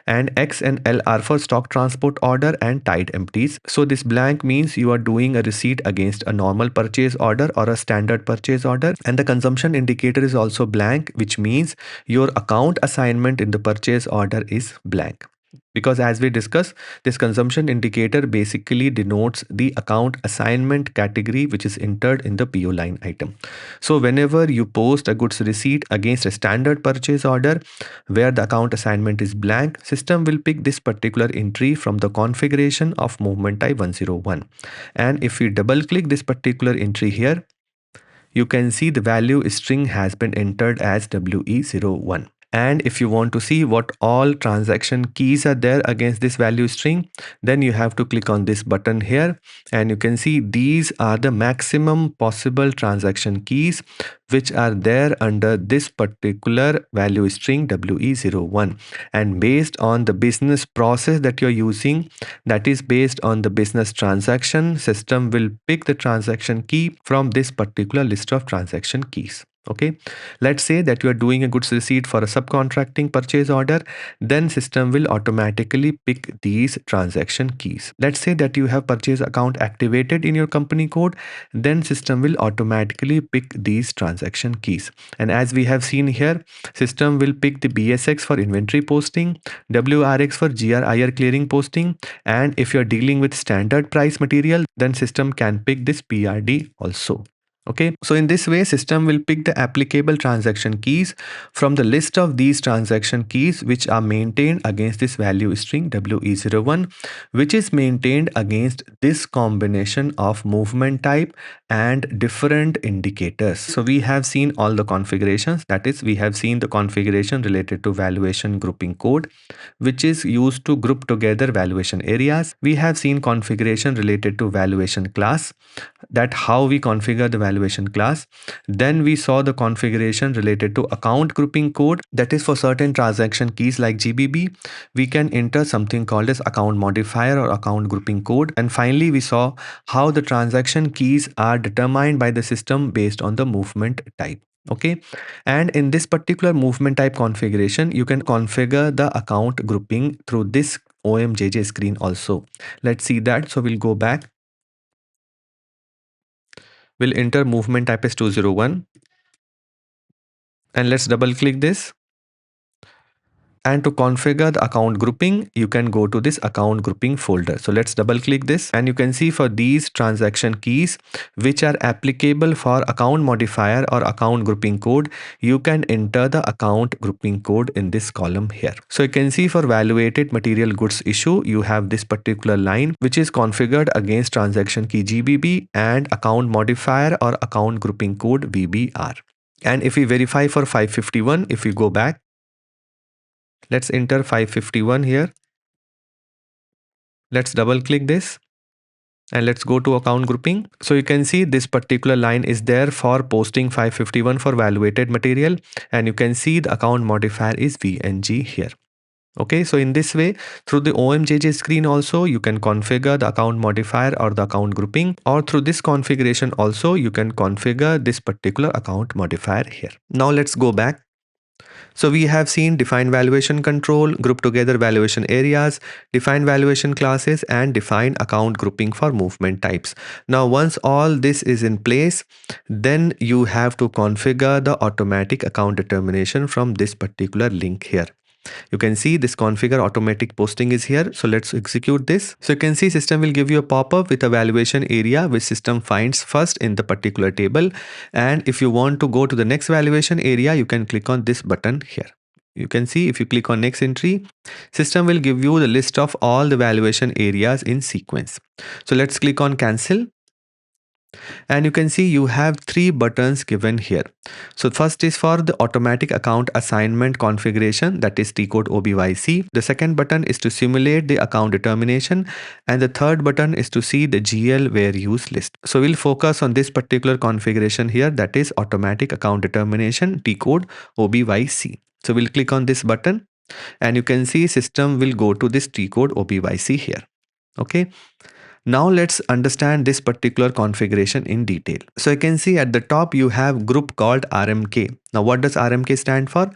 and X and L are for stock transport order and tied empties. So this blank means you are doing a receipt against a normal purchase order or a standard purchase order. And the consumption indicator is also blank, which means your account assignment in the purchase order is blank. Because as we discussed, this consumption indicator basically denotes the account assignment category which is entered in the PO line item. So whenever you post a goods receipt against a standard purchase order where the account assignment is blank, system will pick this particular entry from the configuration of movement type 101. And if we double click this particular entry here, you can see the value string has been entered as WE01. And if you want to see what all transaction keys are there against this value string, then you have to click on this button here, and you can see these are the maximum possible transaction keys which are there under this particular value string WE01. And based on the business process that you're using, that is based on the business transaction, system will pick the transaction key from this particular list of transaction keys. Okay, let's say that you are doing a goods receipt for a subcontracting purchase order, then system will automatically pick these transaction keys. Let's say that you have purchase account activated in your company code, then system will automatically pick these transaction keys. And as we have seen here, system will pick the BSX for inventory posting, WRX for GRIR clearing posting, and if you're dealing with standard price material, then system can pick this PRD also. Okay, so in this way, system will pick the applicable transaction keys from the list of these transaction keys which are maintained against this value string WE01, which is maintained against this combination of movement type and different indicators. So we have seen all the configurations. That is, we have seen the configuration related to valuation grouping code, which is used to group together valuation areas. We have seen configuration related to valuation class, that how we configure the valuation class. Then we saw the configuration related to account grouping code, that is for certain transaction keys like GBB we can enter something called as account modifier or account grouping code. And finally we saw how the transaction keys are determined by the system based on the movement type. Okay, and in this particular movement type configuration you can configure the account grouping through this OMJJ screen also. Let's see that. So we'll go back, we'll enter movement type as 201 and let's double click this. And to configure the account grouping, you can go to this account grouping folder. So let's double click this and you can see for these transaction keys which are applicable for account modifier or account grouping code, you can enter the account grouping code in this column here. So you can see for evaluated material goods issue, you have this particular line which is configured against transaction key GBB and account modifier or account grouping code VBR. And if we verify for 551, if we go back, let's enter 551 here. Let's double click this and let's go to account grouping. So you can see this particular line is there for posting 551 for evaluated material, and you can see the account modifier is VNG here. Okay, so in this way, through the OMJJ screen also you can configure the account modifier or the account grouping, or through this configuration also you can configure this particular account modifier here. Now let's go back. So we have seen define valuation control, group together valuation areas, define valuation classes, and define account grouping for movement types. Now once all this is in place, then you have to configure the automatic account determination from this particular link here. You can see this configure automatic posting is here. So let's execute this. So you can see system will give you a pop-up with a valuation area which system finds first in the particular table. And if you want to go to the next valuation area, you can click on this button here. You can see if you click on next entry, system will give you the list of all the valuation areas in sequence. So let's click on cancel. And you can see you have 3 buttons given here. So first is for the automatic account assignment configuration, that is T code OBYC. The second button is to simulate the account determination, and the third button is to see the GL where use list. So we'll focus on this particular configuration here, that is automatic account determination T code OBYC. So we'll click on this button and you can see system will go to this T code OBYC here. Okay. Now let's understand this particular configuration in detail. So you can see at the top you have group called RMK. Now what does RMK stand for?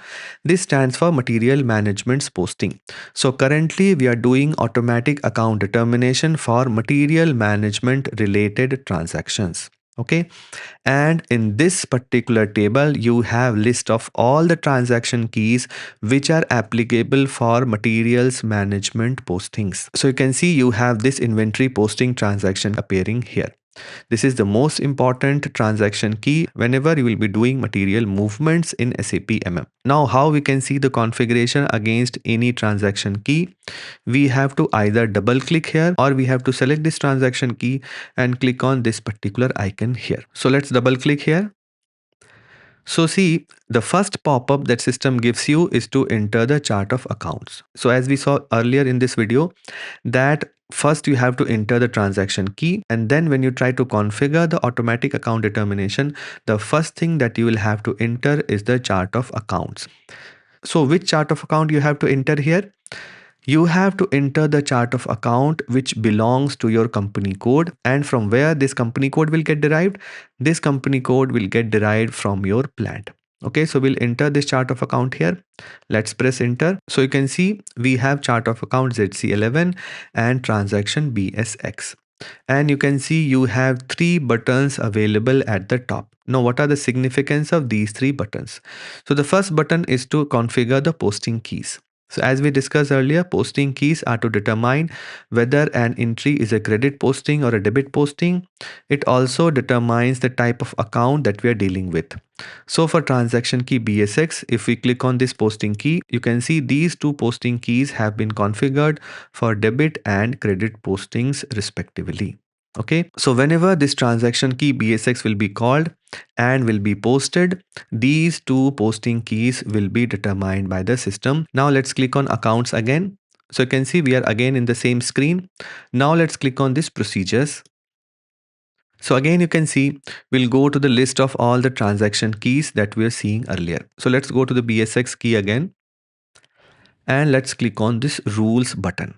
This stands for Material Management's Posting. So currently we are doing automatic account determination for material management related transactions. Okay, and in this particular table you have list of all the transaction keys which are applicable for materials management postings. So you can see you have this inventory posting transaction appearing here. This is the most important transaction key whenever you will be doing material movements in SAP MM. Now how we can see the configuration against any transaction key? We have to either double click here or we have to select this transaction key and click on this particular icon here. So let's double click here. So see, the first pop-up that system gives you is to enter the chart of accounts. So as we saw earlier in this video, that first you have to enter the transaction key, and then when you try to configure the automatic account determination, the first thing that you will have to enter is the chart of accounts. So which chart of account you have to enter here? You have to enter the chart of account which belongs to your company code, and from where this company code will get derived? This company code will get derived from your plant. Okay, so we'll enter this chart of account here. Let's press enter. So you can see we have chart of account ZC11 and transaction BSX. And you can see you have 3 buttons available at the top. Now what are the significance of these 3 buttons? So the first button is to configure the posting keys. So as we discussed earlier, posting keys are to determine whether an entry is a credit posting or a debit posting. It also determines the type of account that we are dealing with. So for transaction key BSX, if we click on this posting key, you can see these 2 posting keys have been configured for debit and credit postings respectively. Okay, so whenever this transaction key BSX will be called and will be posted, these 2 posting keys will be determined by the system. Now let's click on accounts again. So you can see we are again in the same screen. Now let's click on this procedures. So again, you can see we'll go to the list of all the transaction keys that we were seeing earlier. So let's go to the BSX key again and let's click on this rules button.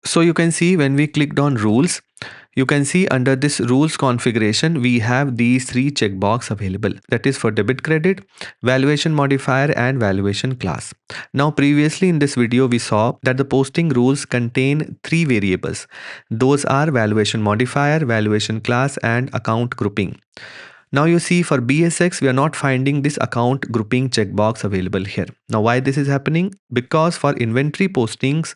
So you can see when we clicked on rules, you can see under this rules configuration, we have these three checkbox available. That is for debit credit, valuation modifier and valuation class. Now previously in this video, we saw that the posting rules contain three variables. Those are valuation modifier, valuation class and account grouping. Now you see for BSX, we are not finding this account grouping checkbox available here. Now why this is happening? Because for inventory postings,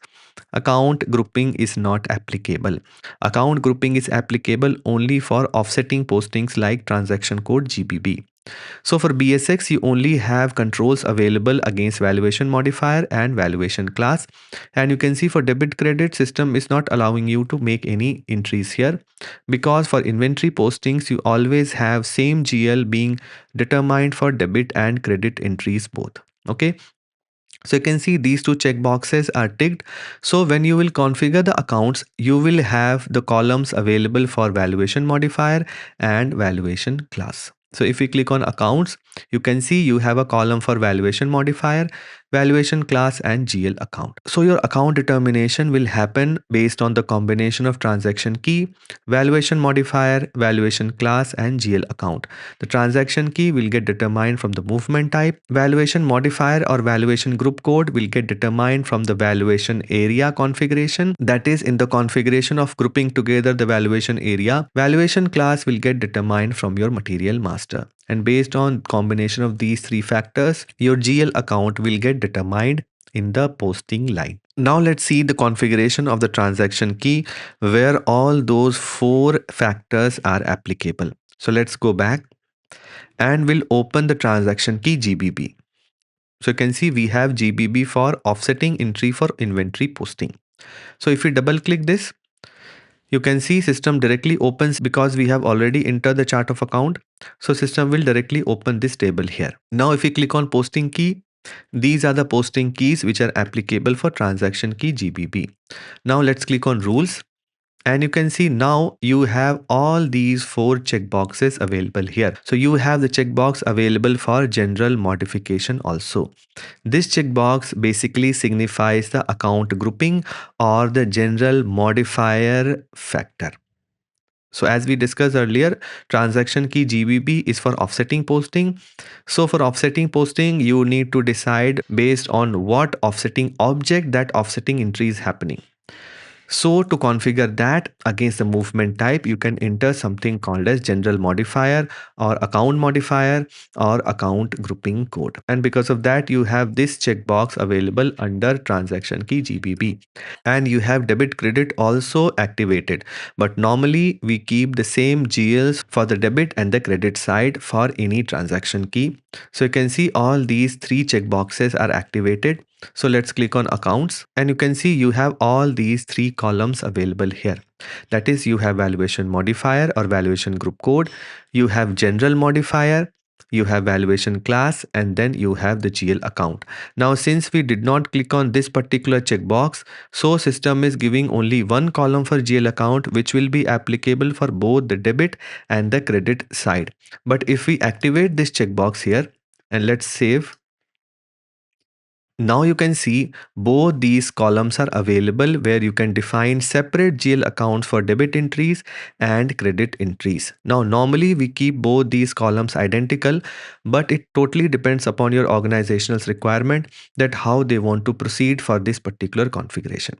account grouping is not applicable. Account grouping is applicable only for offsetting postings like transaction code GBB. So for BSX, you only have controls available against valuation modifier and valuation class. And you can see for debit credit, system is not allowing you to make any entries here, because for inventory postings, you always have same GL being determined for debit and credit entries both. Okay. So you can see these two checkboxes are ticked. So when you will configure the accounts, you will have the columns available for valuation modifier and valuation class. So if we click on accounts, you can see you have a column for valuation modifier, valuation class and GL account. So your account determination will happen based on the combination of transaction key, valuation modifier, valuation class and GL account. The transaction key will get determined from the movement type. Valuation modifier or valuation group code will get determined from the valuation area configuration. That is in the configuration of grouping together the valuation area. Valuation class will get determined from your material master. And based on combination of these three factors, your GL account will get determined in the posting line. Now let's see the configuration of the transaction key where all those four factors are applicable. So let's go back and we'll open the transaction key GBB. So you can see we have GBB for offsetting entry for inventory posting. So if we double click this, you can see system directly opens because we have already entered the chart of account. So system will directly open this table here. Now if we click on posting key, these are the posting keys which are applicable for transaction key GBB. Now let's click on rules. And you can see now you have all these four checkboxes available here. So you have the checkbox available for general modification also. This checkbox basically signifies the account grouping or the general modifier factor. So as we discussed earlier, transaction key GBB is for offsetting posting. So for offsetting posting, you need to decide based on what offsetting object that offsetting entry is happening. So to configure that against the movement type, you can enter something called as general modifier or account modifier or account grouping code. And because of that, you have this checkbox available under transaction key GBB. And you have debit credit also activated. But normally we keep the same GLs for the debit and the credit side for any transaction key. So you can see all these three checkboxes are activated. So let's click on accounts and you can see you have all these three columns available here. That is, you have valuation modifier or valuation group code, you have general modifier, you have valuation class, and then you have the GL account. Now since we did not click on this particular checkbox, so system is giving only one column for GL account which will be applicable for both the debit and the credit side. But if we activate this checkbox here and let's save, now you can see both these columns are available where you can define separate GL accounts for debit entries and credit entries. Now normally we keep both these columns identical, but it totally depends upon your organization's requirement that how they want to proceed for this particular configuration.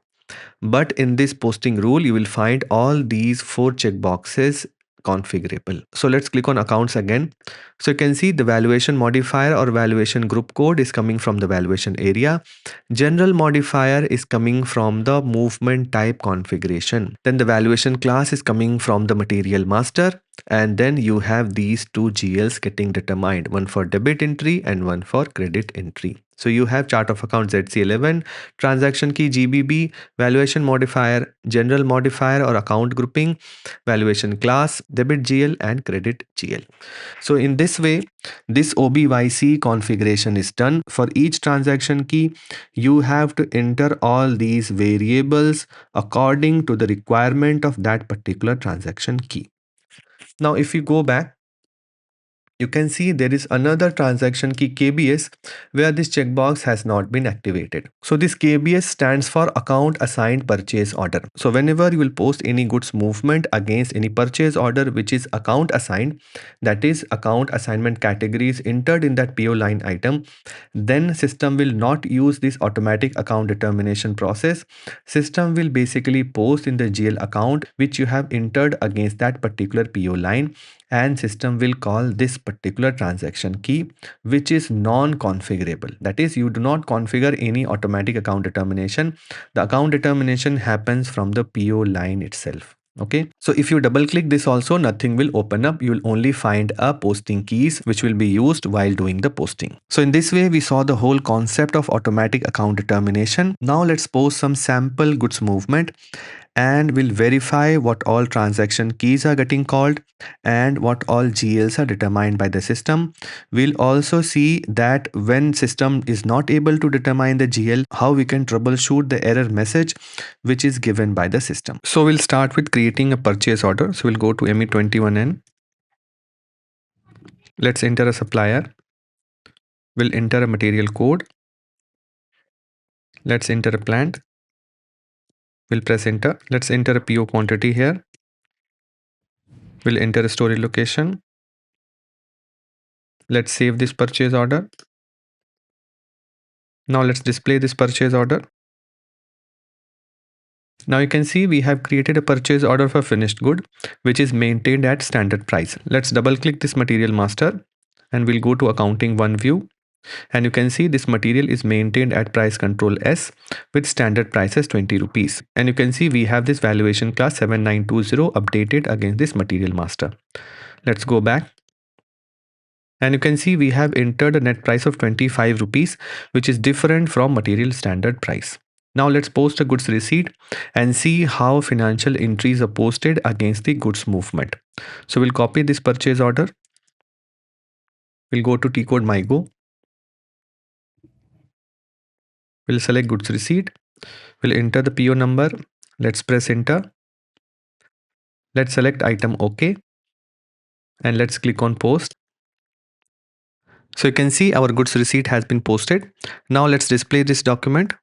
But in this posting rule, you will find all these four checkboxes configurable. So let's click on accounts again. So you can see the valuation modifier or valuation group code is coming from the valuation area. General modifier is coming from the movement type configuration. Then the valuation class is coming from the material master. And then you have these two GLs getting determined, one for debit entry and one for credit entry. So you have chart of account ZC11, transaction key GBB, valuation modifier, general modifier or account grouping, valuation class, debit GL and credit GL. So in this way, this OBYC configuration is done. For each transaction key, you have to enter all these variables according to the requirement of that particular transaction key. Now if you go back, you can see there is another transaction key KBS where this checkbox has not been activated. So this KBS stands for account assigned purchase order. So whenever you will post any goods movement against any purchase order which is account assigned, that is account assignment categories entered in that PO line item, then system will not use this automatic account determination process. System will basically post in the GL account which you have entered against that particular PO line, and system will call this particular transaction key which is non-configurable. That is, you do not configure any automatic account determination. The account determination happens from the PO line itself. Okay, so if you double click this also, nothing will open up. You will only find a posting keys which will be used while doing the posting. So in this way we saw the whole concept of automatic account determination. Now let's post some sample goods movement and we'll verify what all transaction keys are getting called and what all GLs are determined by the system. We'll also see that when system is not able to determine the GL, how we can troubleshoot the error message which is given by the system. So we'll start with creating a purchase order. So we'll go to ME21N. Let's enter a supplier. We'll enter a material code. Let's enter a plant. We'll press enter. Let's enter a PO quantity here. We'll enter a storage location. Let's save this purchase order. Now let's display this purchase order. Now you can see we have created a purchase order for finished good which is maintained at standard price. Let's double click this material master and we'll go to accounting one view, and you can see this material is maintained at price control S with standard price as 20 rupees. And you can see we have this valuation class 7920 updated against this material master. Let's go back. And you can see we have entered a net price of 25 rupees which is different from material standard price. Now let's post a goods receipt and see how financial entries are posted against the goods movement. So we'll copy this purchase order. We'll go to T-code MyGo. We'll select goods receipt. We'll enter the PO number. Let's press enter. Let's select item OK. And let's click on post. So you can see our goods receipt has been posted. Now let's display this document.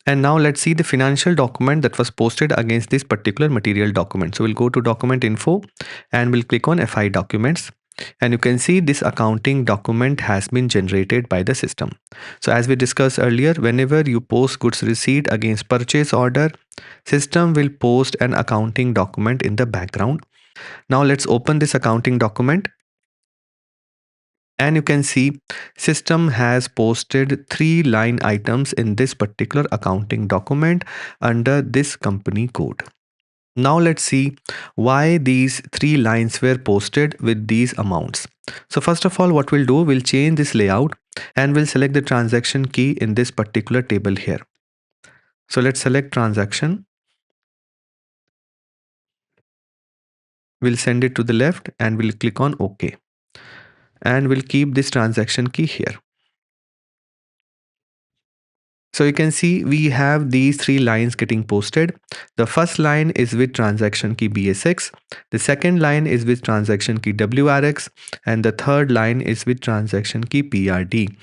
And now let's see the financial document that was posted against this particular material document. So we'll go to document info and we'll click on FI documents. And you can see this accounting document has been generated by the system. So as we discussed earlier, whenever you post goods receipt against purchase order, system will post an accounting document in the background. Now let's open this accounting document. And you can see system has posted 3 line items in this particular accounting document under this company code. Now let's see why these 3 lines were posted with these amounts. So first of all, what we'll do, we'll change this layout and we'll select the transaction key in this particular table here. So let's select transaction. We'll send it to the left and we'll click on OK. And we'll keep this transaction key here. So you can see we have these 3 lines getting posted. The first line is with transaction key BSX. The second line is with transaction key WRX. And the third line is with transaction key PRD.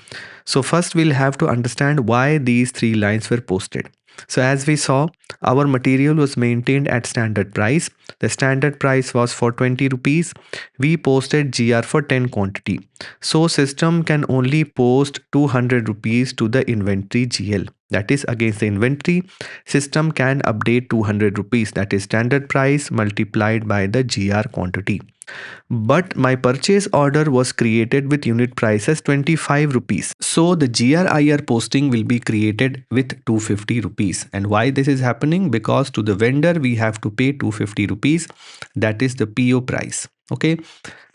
So first we'll have to understand why these 3 lines were posted. So as we saw, our material was maintained at standard price. The standard price was for 20 rupees. We posted GR for 10 quantity. So system can only post 200 rupees to the inventory GL. That is, against the inventory, system can update 200 rupees. That is standard price multiplied by the GR quantity. But my purchase order was created with unit price as 25 rupees. So the GRIR posting will be created with 250 rupees. And why this is happening? Because to the vendor we have to pay 250 rupees. That is the PO price. Okay,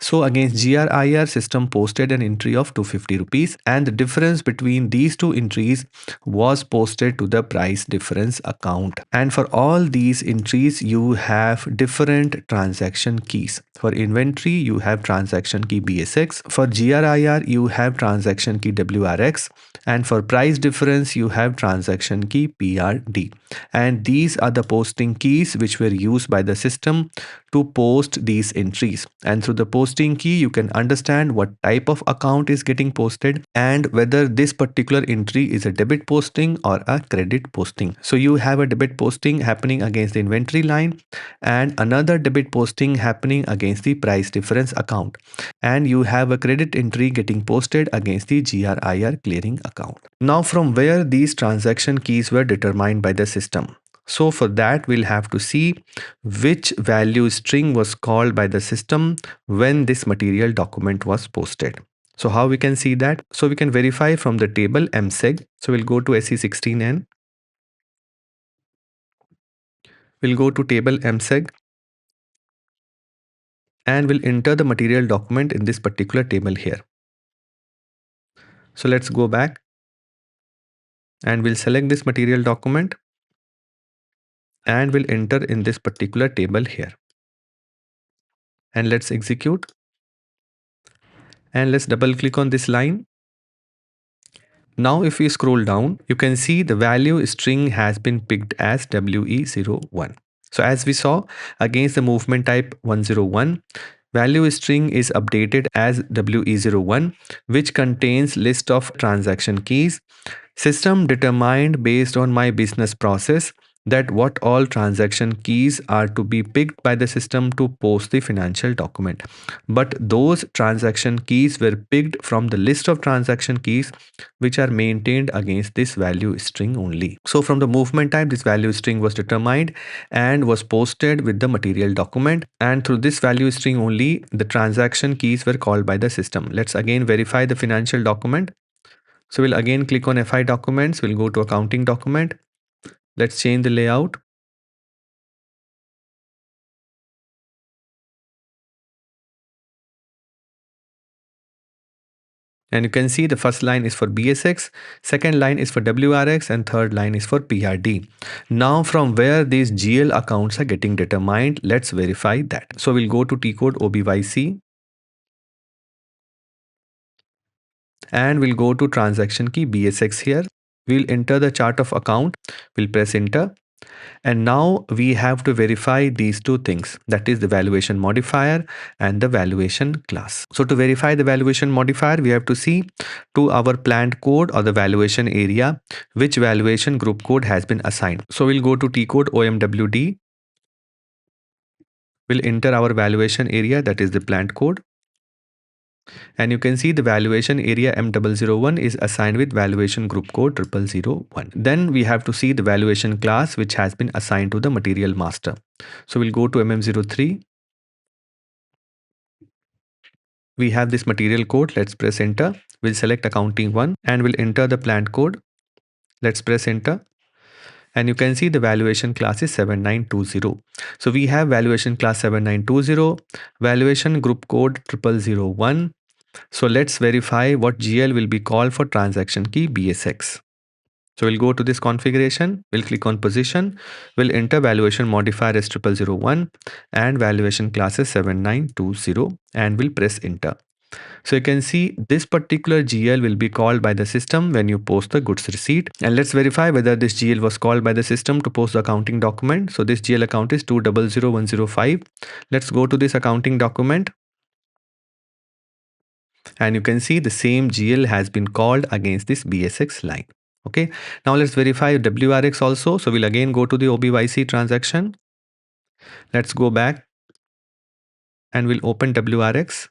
so against GRIR, system posted an entry of 250 rupees, and the difference between these two entries was posted to the price difference account. And for all these entries, you have different transaction keys. For inventory, you have transaction key BSX. For GRIR, you have transaction key WRX. And for price difference, you have transaction key PRD. And these are the posting keys which were used by the system to post these entries. And through the posting key, you can understand what type of account is getting posted and whether this particular entry is a debit posting or a credit posting. So you have a debit posting happening against the inventory line and another debit posting happening against the price difference account. And you have a credit entry getting posted against the GRIR clearing account. Now, from where these transaction keys were determined by the system? So for that, we'll have to see which value string was called by the system when this material document was posted. So how we can see that? So we can verify from the table MSEG. So we'll go to SE16N. We'll go to table MSEG and we'll enter the material document in this particular table here. So let's go back and we'll select this material document and we'll enter in this particular table here. And let's execute. And let's double click on this line. Now if we scroll down, you can see the value string has been picked as WE01. So as we saw, against the movement type 101, value string is updated as WE01, which contains list of transaction keys. System determined based on my business process that what all transaction keys are to be picked by the system to post the financial document. But those transaction keys were picked from the list of transaction keys which are maintained against this value string only. So from the movement type, this value string was determined and was posted with the material document. And through this value string only, the transaction keys were called by the system. Let's again verify the financial document. So we'll again click on FI documents. We'll go to accounting document. Let's change the layout. And you can see the first line is for BSX, second line is for WRX, and third line is for PRD. Now from where these GL accounts are getting determined, let's verify that. So we'll go to T code OBYC and we'll go to transaction key BSX here. We'll enter the chart of account. We'll press enter. And now we have to verify these two things, that is the valuation modifier and the valuation class. So to verify the valuation modifier, we have to see to our plant code or the valuation area, which valuation group code has been assigned. So we'll go to T code OMWD. We'll enter our valuation area, that is the plant code. And you can see the valuation area M001 is assigned with valuation group code 0001. Then we have to see the valuation class which has been assigned to the material master. So we'll go to MM03. We have this material code. Let's press enter. We'll select accounting 1 and we'll enter the plant code. Let's press enter. And you can see the valuation class is 7920. So we have valuation class 7920, valuation group code 0001. So let's verify what GL will be called for transaction key BSX. So we'll go to this configuration, we'll click on position, we'll enter valuation modifier as 0001 and valuation class is 7920 and we'll press enter. So you can see this particular GL will be called by the system when you post the goods receipt. And let's verify whether this GL was called by the system to post the accounting document. So this GL account is 200105. Let's go to this accounting document. And you can see the same GL has been called against this BSX line. Okay. Now let's verify WRX also. So we'll again go to the OBYC transaction. Let's go back and we'll open WRX.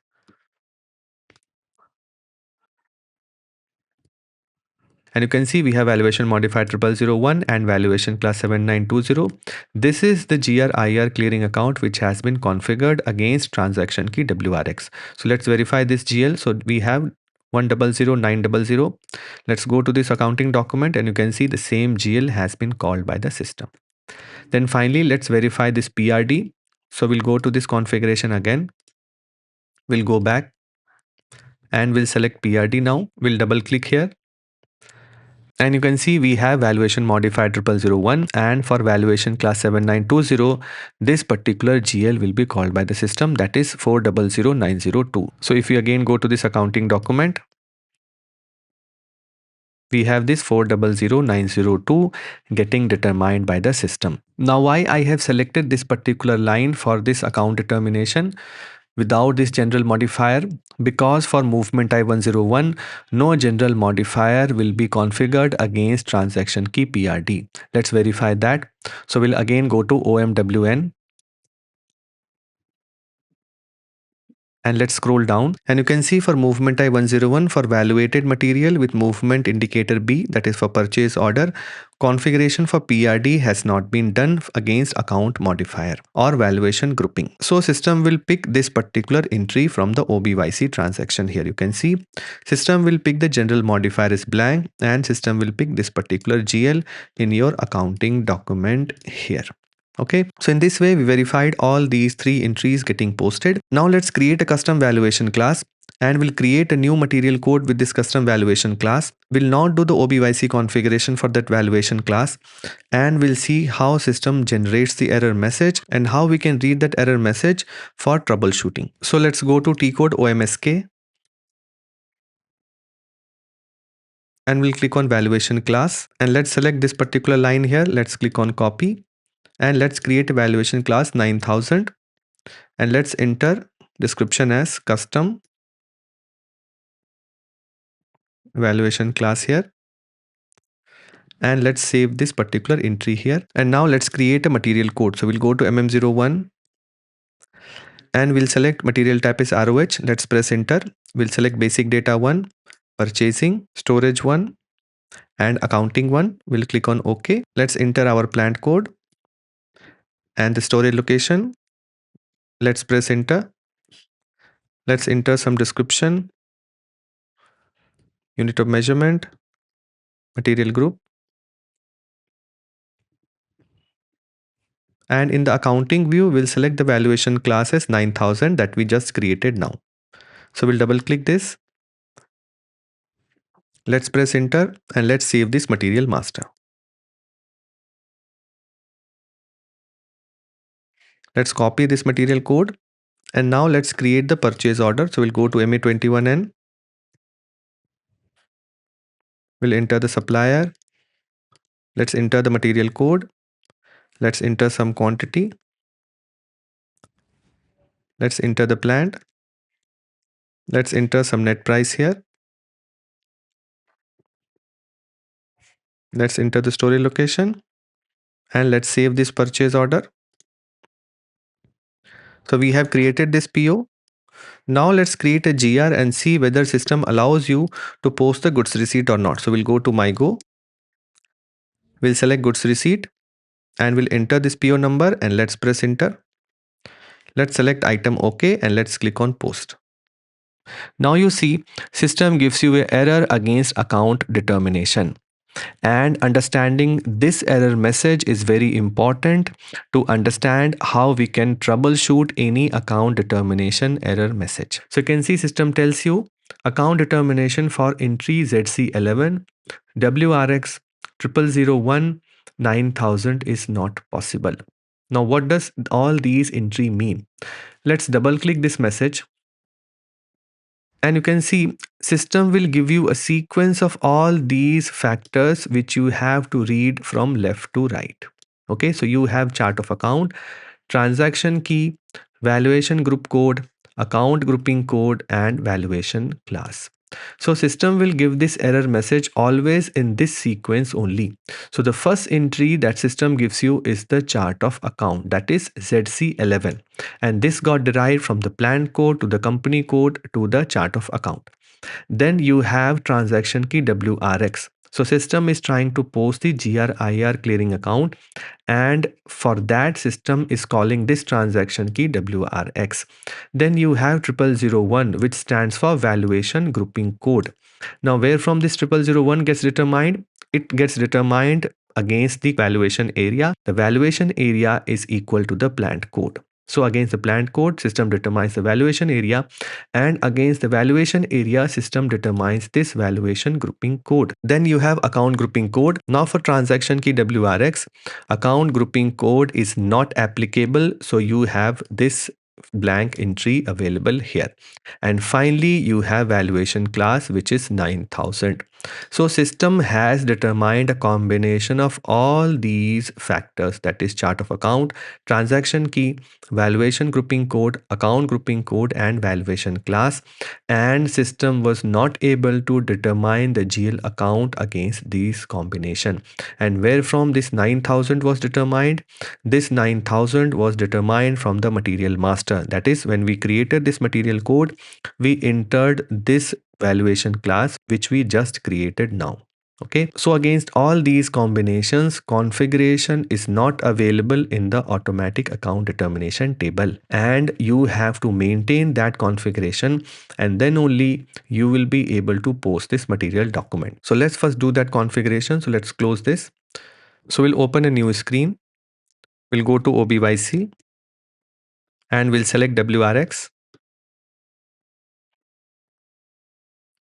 And you can see we have valuation modifier 0001 and valuation class 7920. This is the GRIR clearing account which has been configured against transaction key WRX. So let's verify this GL. So we have 100900. Let's go to this accounting document and you can see the same GL has been called by the system. Then finally, let's verify this PRD. So we'll go to this configuration again. We'll go back and we'll select PRD now. We'll double click here. And you can see we have valuation modifier 0001, and for valuation class 7920, this particular GL will be called by the system, that is 400902. So if we again go to this accounting document, we have this 400902 getting determined by the system. Now why I have selected this particular line for this account determination without this general modifier? Because for movement I101, no general modifier will be configured against transaction key PRD. Let's verify that. So we'll again go to OMWN and let's scroll down, and you can see for movement I101 for valuated material with movement indicator B, that is for purchase order, configuration for PRD has not been done against account modifier or valuation grouping. So system will pick this particular entry from the OBYC transaction. Here you can see system will pick the general modifier is blank, and system will pick this particular GL in your accounting document here. Okay, so in this way we verified all these three entries getting posted. Now let's create a custom valuation class, and we'll create a new material code with this custom valuation class. We'll not do the OBYC configuration for that valuation class, and we'll see how system generates the error message and how we can read that error message for troubleshooting. So let's go to T code OMSK and we'll click on valuation class, and let's select this particular line here. Let's click on copy. And let's create a valuation class 9000, and let's enter description as custom valuation class here, and let's save this particular entry here. And now let's create a material code. So we'll go to MM01 and we'll select material type is ROH. Let's press enter. We'll select basic data 1, purchasing, storage 1, and accounting 1. We'll click on OK. Let's enter our plant code and the storage location. Let's press enter. Let's enter some description, unit of measurement, material group, and in the accounting view we'll select the valuation class as 9000 that we just created now. So we'll double click this. Let's press enter and let's save this material master. Let's copy this material code, and now let's create the purchase order. So we'll go to MA21N. We'll enter the supplier. Let's enter the material code. Let's enter some quantity. Let's enter the plant. Let's enter some net price here. Let's enter the storage location, and let's save this purchase order. So we have created this PO. Now let's create a GR and see whether system allows you to post the goods receipt or not. So we'll go to MyGo. We'll select goods receipt and we'll enter this PO number and let's press enter. Let's select item OK and let's click on post. Now you see system gives you an error against account determination. And understanding this error message is very important to understand how we can troubleshoot any account determination error message. So you can see system tells you account determination for entry ZC11 WRX 0001 9000 is not possible. Now what does all these entry mean? Let's double click this message. And you can see system will give you a sequence of all these factors which you have to read from left to right. Okay, so you have chart of account, transaction key, valuation group code, account grouping code, and valuation class. So system will give this error message always in this sequence only. So the first entry that system gives you is the chart of account, that is ZC11, and this got derived from the plant code to the company code to the chart of account. Then you have transaction key WRX. So system is trying to post the GRIR clearing account, and for that system is calling this transaction key WRX. Then you have 0001, which stands for valuation grouping code. Now where from this 0001 gets determined? It gets determined against the valuation area. The valuation area is equal to the plant code. So against the plant code, system determines the valuation area, and against the valuation area, system determines this valuation grouping code. Then you have account grouping code. Now for transaction key WRX, account grouping code is not applicable, so you have this blank entry available here. And finally, you have valuation class, which is 9000. So system has determined a combination of all these factors, that is chart of account, transaction key, valuation grouping code, account grouping code, and valuation class, and system was not able to determine the GL account against these combination. And where from this 9000 was determined? This 9000 was determined from the material master. That is, when we created this material code, we entered this valuation class which we just created now. Okay, so against all these combinations, configuration is not available in the automatic account determination table, and you have to maintain that configuration, and then only you will be able to post this material document. So let's first do that configuration. So let's close this. So we'll open a new screen. We'll go to OBYC and we'll select WRX.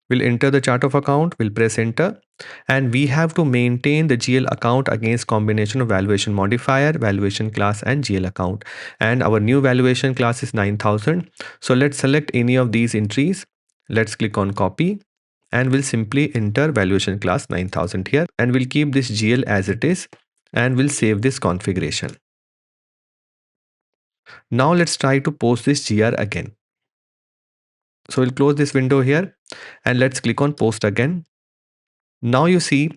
We'll enter the chart of account, we'll press enter, and we have to maintain the GL account against combination of valuation modifier, valuation class, and GL account. And our new valuation class is 9000. So let's select any of these entries. Let's click on copy, and we'll simply enter valuation class 9000 here, and we'll keep this GL as it is, and we'll save this configuration. Now let's try to post this GR again. So we'll close this window here, and let's click on post again. Now you see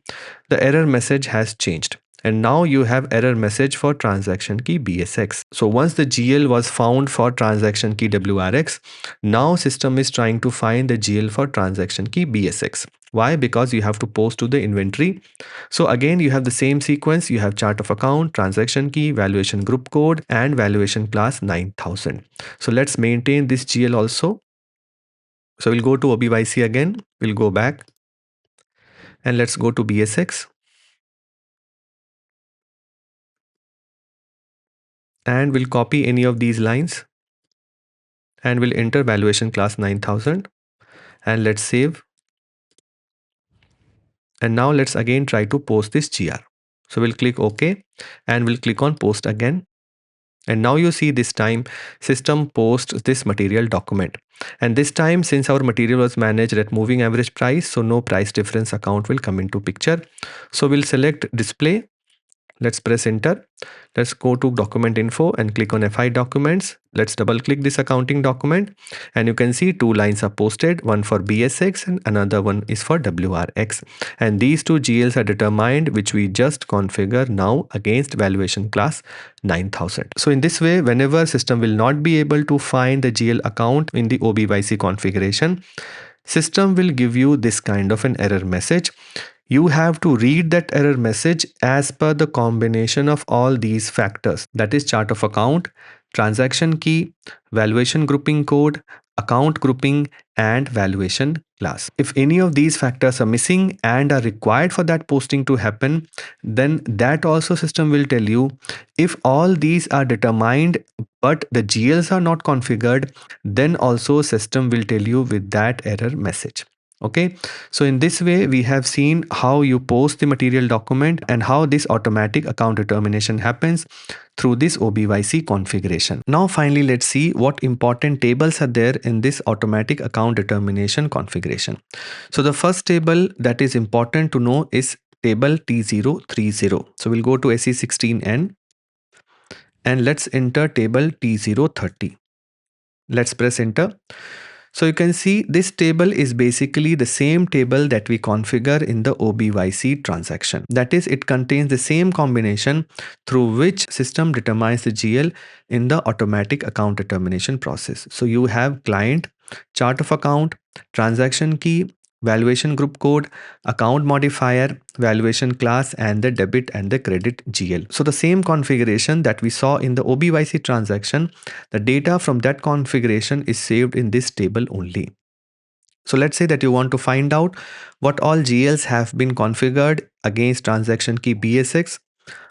the error message has changed, and now you have error message for transaction key BSX. So once the GL was found for transaction key WRX, now system is trying to find the GL for transaction key BSX. Why? Because you have to post to the inventory. So again, you have the same sequence. You have chart of account, transaction key, valuation group code, and valuation class 9000. So let's maintain this GL also. So we'll go to OBYC again. We'll go back and let's go to BSX. And we'll copy any of these lines and we'll enter valuation class 9000 and let's save. And now let's again try to post this GR. So we'll click OK and we'll click on post again. And now you see this time system posts this material document. And this time, since our material was managed at moving average price, so no price difference account will come into picture. So we'll select display. Let's press enter. Let's go to document info and click on FI documents. Let's double click this accounting document, and you can see two lines are posted, one for BSX and another one is for WRX. And these two GLs are determined, which we just configure now against valuation class 9000. So in this way, whenever system will not be able to find the GL account in the OBYC configuration, system will give you this kind of an error message. You have to read that error message as per the combination of all these factors, that is chart of account, transaction key, valuation grouping code, account grouping, and valuation class. If any of these factors are missing and are required for that posting to happen, then that also system will tell you. If all these are determined but the GLs are not configured, then also system will tell you with that error message. Okay, so in this way we have seen how you post the material document and how this automatic account determination happens through this OBYC configuration. Now finally, let's see what important tables are there in this automatic account determination configuration. So the first table that is important to know is table T030. So we'll go to SE16N and let's enter table T030. Let's press enter. So you can see this table is basically the same table that we configure in the OBYC transaction. That is, it contains the same combination through which system determines the GL in the automatic account determination process. So you have client, chart of account, transaction key, valuation group code, account modifier, valuation class, and the debit and the credit GL. So the same configuration that we saw in the OBYC transaction, the data from that configuration is saved in this table only. So let's say that you want to find out what all GLs have been configured against transaction key BSX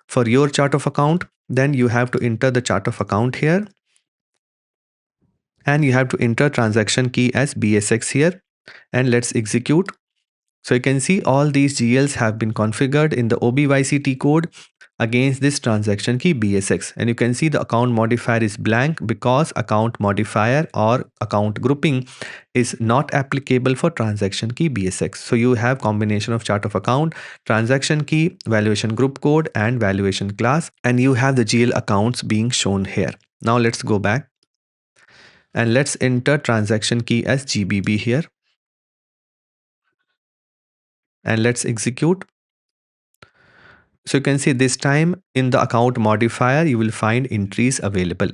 for your chart of account. Then you have to enter the chart of account here. and you have to enter transaction key as BSX here, and let's execute. So you can see all these GLs have been configured in the OBYC code against this transaction key BSX, and you can see the account modifier is blank because account modifier or account grouping is not applicable for transaction key BSX. So you have combination of chart of account, transaction key, valuation group code and valuation class, and you have the GL accounts being shown here. Now let's go back and let's enter transaction key as GBB here, and let's execute. So you can see this time in the account modifier, you will find entries available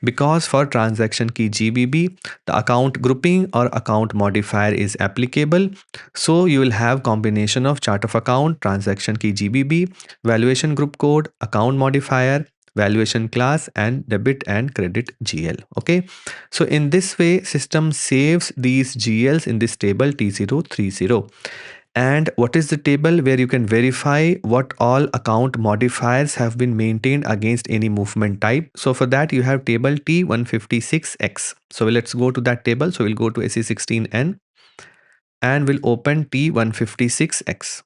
because for transaction key GBB, the account grouping or account modifier is applicable. So you will have combination of chart of account, transaction key GBB, valuation group code, account modifier, valuation class and debit and credit GL. Okay. So in this way, system saves these GLs in this table T030. And what is the table where you can verify what all account modifiers have been maintained against any movement type. So for that you have table T156X. So let's go to that table. So we'll go to SE16N and we'll open T156X.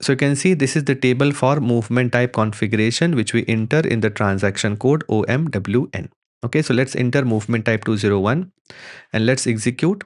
So you can see this is the table for movement type configuration which we enter in the transaction code OMWN. Okay, so let's enter movement type 201 and let's execute.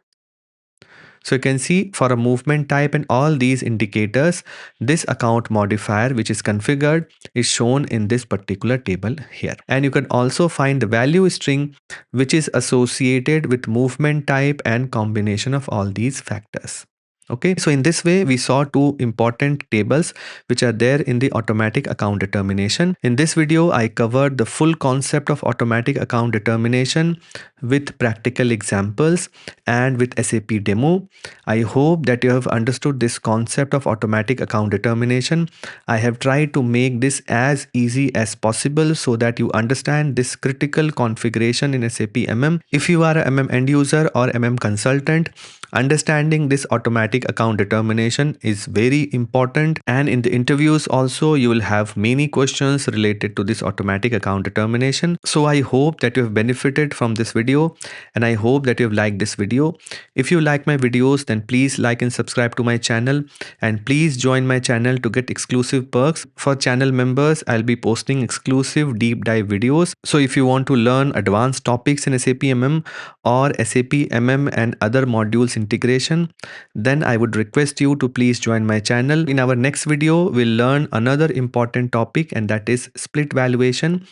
So you can see for a movement type and all these indicators, this account modifier which is configured is shown in this particular table here. And you can also find the value string which is associated with movement type and combination of all these factors. Okay, so in this way we saw two important tables which are there in the automatic account determination. In this video I covered the full concept of automatic account determination with practical examples and with SAP demo. I hope that you have understood this concept of automatic account determination. I have tried to make this as easy as possible so that you understand this critical configuration in SAP MM. If you are a MM end user or MM consultant, understanding this automatic account determination is very important, and in the interviews also you will have many questions related to this automatic account determination. So I hope that you have benefited from this video and I hope that you have liked this video. If you like my videos, then please like and subscribe to my channel, and please join my channel to get exclusive perks. For channel members, I'll be posting exclusive deep dive videos. So if you want to learn advanced topics in SAP MM or SAP MM and other modules integration, then I would request you to please join my channel. In our next video, we'll learn another important topic, and that is split valuation.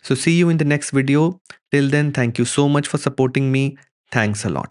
So see you in the next video. Till then, thank you so much for supporting me. Thanks a lot.